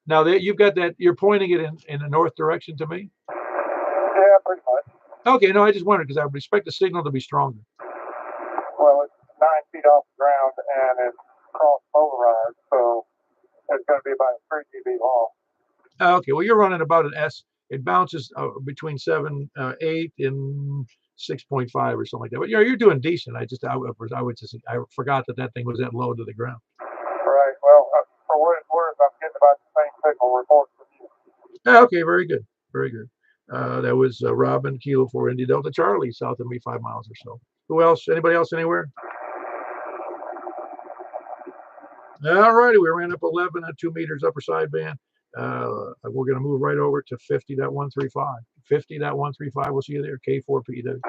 now that you've got that, you're pointing it in the north direction to me. Yeah, pretty much. Okay. No, I just wondered because I would expect the signal to be stronger. Well, it's 9 feet off the ground and it's cross polarized, so it's going to be about 3 dB long. Okay. Well, you're running about an S. It bounces between 7, 8, and 6.5 or something like that. But you're doing decent. I forgot that thing was that low to the ground. Right. Well, for what it's worth, I'm getting about the same signal report from you. Okay. Very good. Very good. That was Robin, Kilo 4 India Delta Charlie, south of me 5 miles or so. Who else? Anybody else anywhere? All righty. We ran up 11 at 2 meters upper sideband. We're going to move right over to 50.135. 50.135. We'll see you there. K4PW.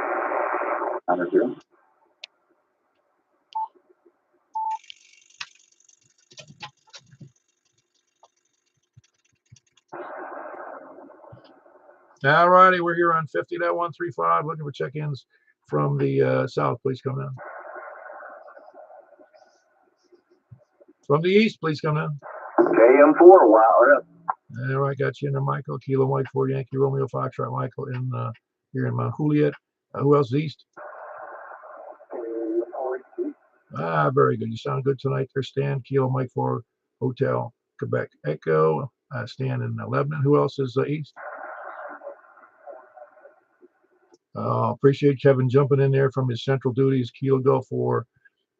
All righty, we're here on 50.135. Looking for check-ins from the south. Please come down. From the east, please come down. KM4, wow. All right, got you in there, Michael. Kilo Mike 4 Yankee Romeo Foxtrot Michael here in Mount Juliet. Who else is east? Very good. You sound good tonight there, Stan. Kilo Mike 4 Hotel Quebec Echo. Stan in Lebanon. Who else is east? Appreciate Kevin jumping in there from his central duties. Kilo Golf 4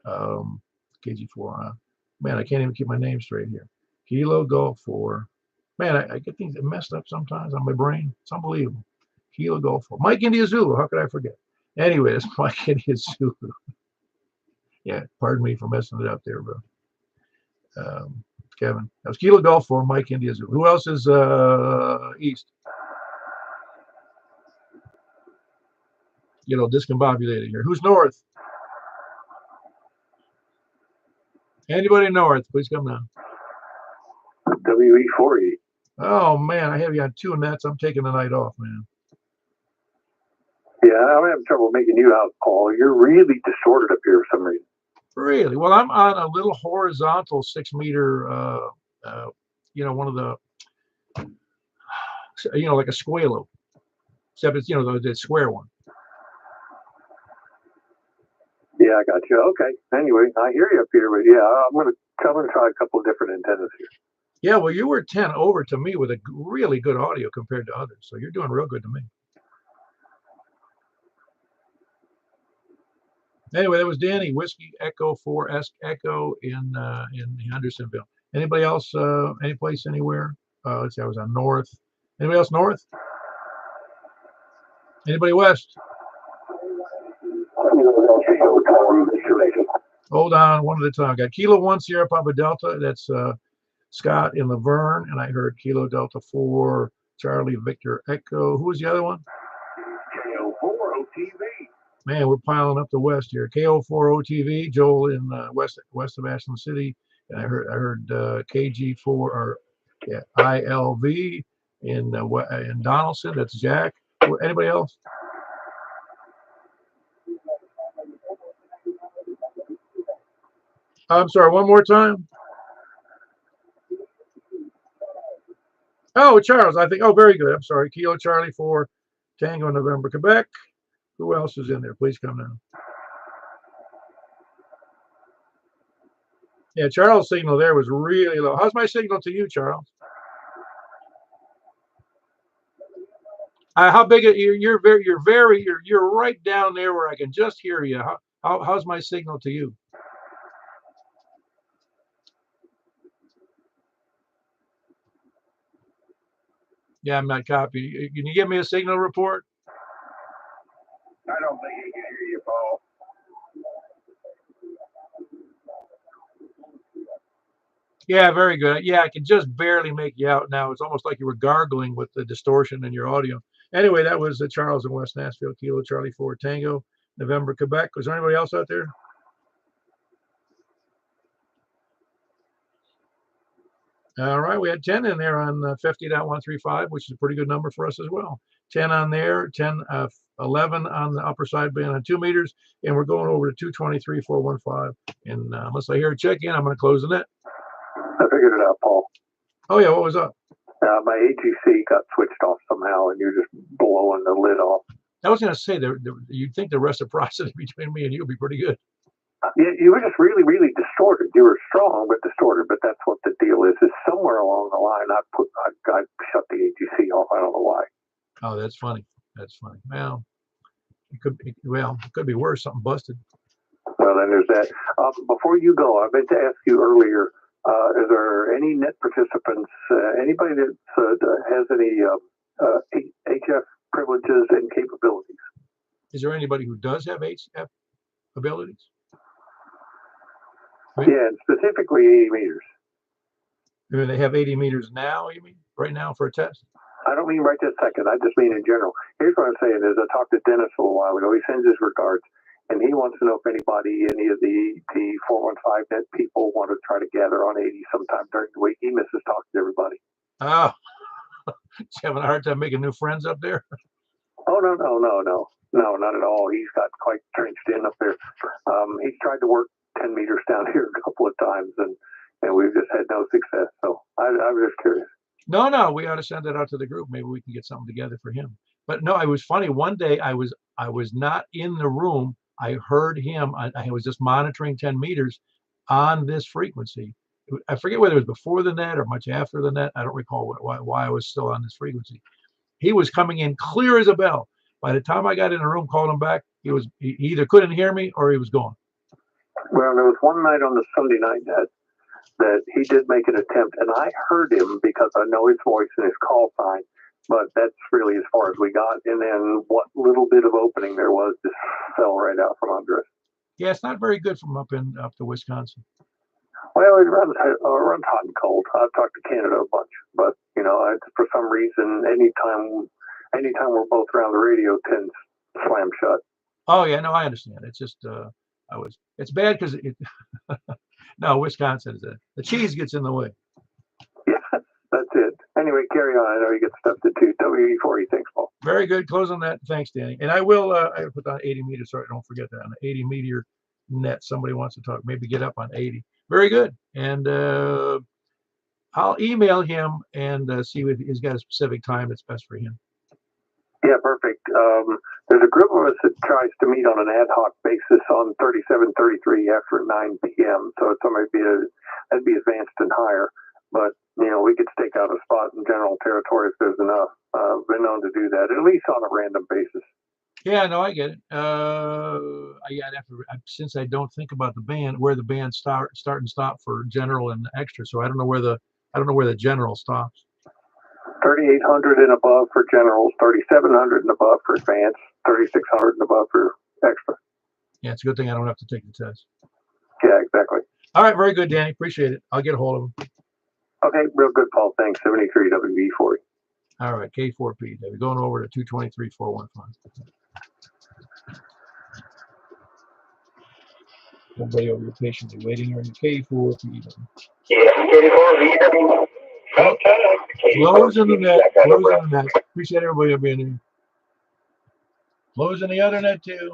KG4. Man, I can't even keep my name straight here. Kilo Golf 4. Man, I get things messed up sometimes on my brain. It's unbelievable. Kilo Golf 4. Mike India Zulu. How could I forget? Anyway, it's Mike India Zulu. Yeah, pardon me for messing it up there, bro. Kevin. That was Kilo Golf 4, Mike India Zulu. Who else is east? Discombobulated here. Who's north? Anybody north? Please come down. WE40. Oh man, I have you on 2 nets. I'm taking the night off, man. Yeah, I'm having trouble making you out, Paul. You're really distorted up here for some reason. Really? Well, I'm on a little horizontal 6 meter, one of the, like a squalo, except it's, the square one. Yeah, I got you. Okay. Anyway, I hear you up here, but yeah, I'm gonna try a couple of different antennas here. Yeah, well, you were 10 over to me with a really good audio compared to others, so you're doing real good to me. Anyway, that was Danny Whiskey Echo 4 Echo in Hendersonville. Anybody else? Any place anywhere? Let's see. I was on north. Anybody else north? Anybody west? Hold on, one at a time. Got Kilo 1 Sierra Papa Delta. That's Scott in Laverne, and I heard Kilo Delta 4 Charlie Victor Echo. Who was the other one? KO4 OTV. Man, we're piling up the west here. KO4 OTV. Joel in west of Ashland City, and I heard KG4 or ILV in Donaldson. That's Jack. Anybody else? I'm sorry, one more time. Oh, Charles, I think. Oh, very good. I'm sorry. Kilo Charlie 4, Tango November, Quebec. Who else is in there? Please come now. Yeah, Charles' signal there was really low. How's my signal to you, Charles? How big? You're right down there where I can just hear you. How's my signal to you? Yeah, I'm not copying. Can you give me a signal report? I don't think he can hear you, Paul. Yeah, very good. Yeah, I can just barely make you out now. It's almost like you were gargling with the distortion in your audio. Anyway, that was Charles in West Nashville, Kilo Charlie 4, Tango, November, Quebec. Was there anybody else out there? All right, we had 10 in there on 50.135, which is a pretty good number for us as well. 10 on there, 11 on the upper side band on 2 meters, and we're going over to 223.415. And unless I hear a check in, I'm going to close the net. I figured it out, Paul. Oh, yeah, what was up? My AGC got switched off somehow, and you're just blowing the lid off. I was going to say, you'd think the reciprocity between me and you would be pretty good. You were just really, really distorted. You were strong but distorted, but that's what the deal is. Is somewhere along the line I shut the AGC off. I don't know why. Oh, that's funny. That's funny. Well, it could be worse. Something busted. Well, then there's that. Before you go, I meant to ask you earlier. Is there any net participants? Anybody that has any HF privileges and capabilities? Is there anybody who does have HF abilities? Yeah, and specifically 80 meters. Do they have 80 meters now, you mean, right now for a test? I don't mean right this second. I just mean in general. Here's what I'm saying is I talked to Dennis a little while ago. He sends his regards, and he wants to know if any of the 415 net people want to try to gather on 80 sometime during the week. He misses talking to everybody. Oh, he's having a hard time making new friends up there? Oh, no, not at all. He's got quite trenched in up there. He's tried to work 10 meters down here a couple of times, and we've just had no success. So I was just curious. No, we ought to send it out to the group. Maybe we can get something together for him. But no, it was funny. One day I was not in the room. I heard him. I was just monitoring 10 meters on this frequency. I forget whether it was before the net or much after the net. I don't recall why I was still on this frequency. He was coming in clear as a bell. By the time I got in the room, called him back, he either couldn't hear me or he was gone. Well, there was one night on the Sunday night that he did make an attempt, and I heard him because I know his voice and his call sign, but that's really as far as we got. And then what little bit of opening there was just fell right out from under us. Yeah, it's not very good from up to Wisconsin. Well, it runs hot and cold. I've talked to Canada a bunch, but for some reason, anytime we're both around the radio, tends to slam shut. Oh yeah, no, I understand. It's just it's bad because no, Wisconsin is the cheese gets in the way. Yeah, that's it. Anyway, carry on. I know you get stuff to do. WE40, thanks, Paul. Very good. Close on that. Thanks, Danny. And I will I put down 80 meters. Sorry, don't forget that on the 80 meter net. Somebody wants to talk. Maybe get up on 80. Very good. And I'll email him and see if he's got a specific time that's best for him. Yeah, perfect. There's a group of us that tries to meet on an ad hoc basis on 3733 after 9 p.m. So that'd be advanced and higher. But, we could stake out a spot in general territory if there's enough. Been known to do that, at least on a random basis. Yeah, no, I get it. Since I don't think about where the band start and stop for general and extra, so I don't know where the general stops. 3,800 and above for generals, 3,700 and above for advanced, 3,600 and above for extra. Yeah, it's a good thing I don't have to take the test. Yeah, exactly. All right, very good, Danny. Appreciate it. I'll get a hold of him. Okay, real good, Paul. Thanks. 73 WV40. All right, K4P. We're going over to 223.415. Everybody over here patiently waiting on your K4P. Closing the net. Appreciate everybody being here. Closing the other net too.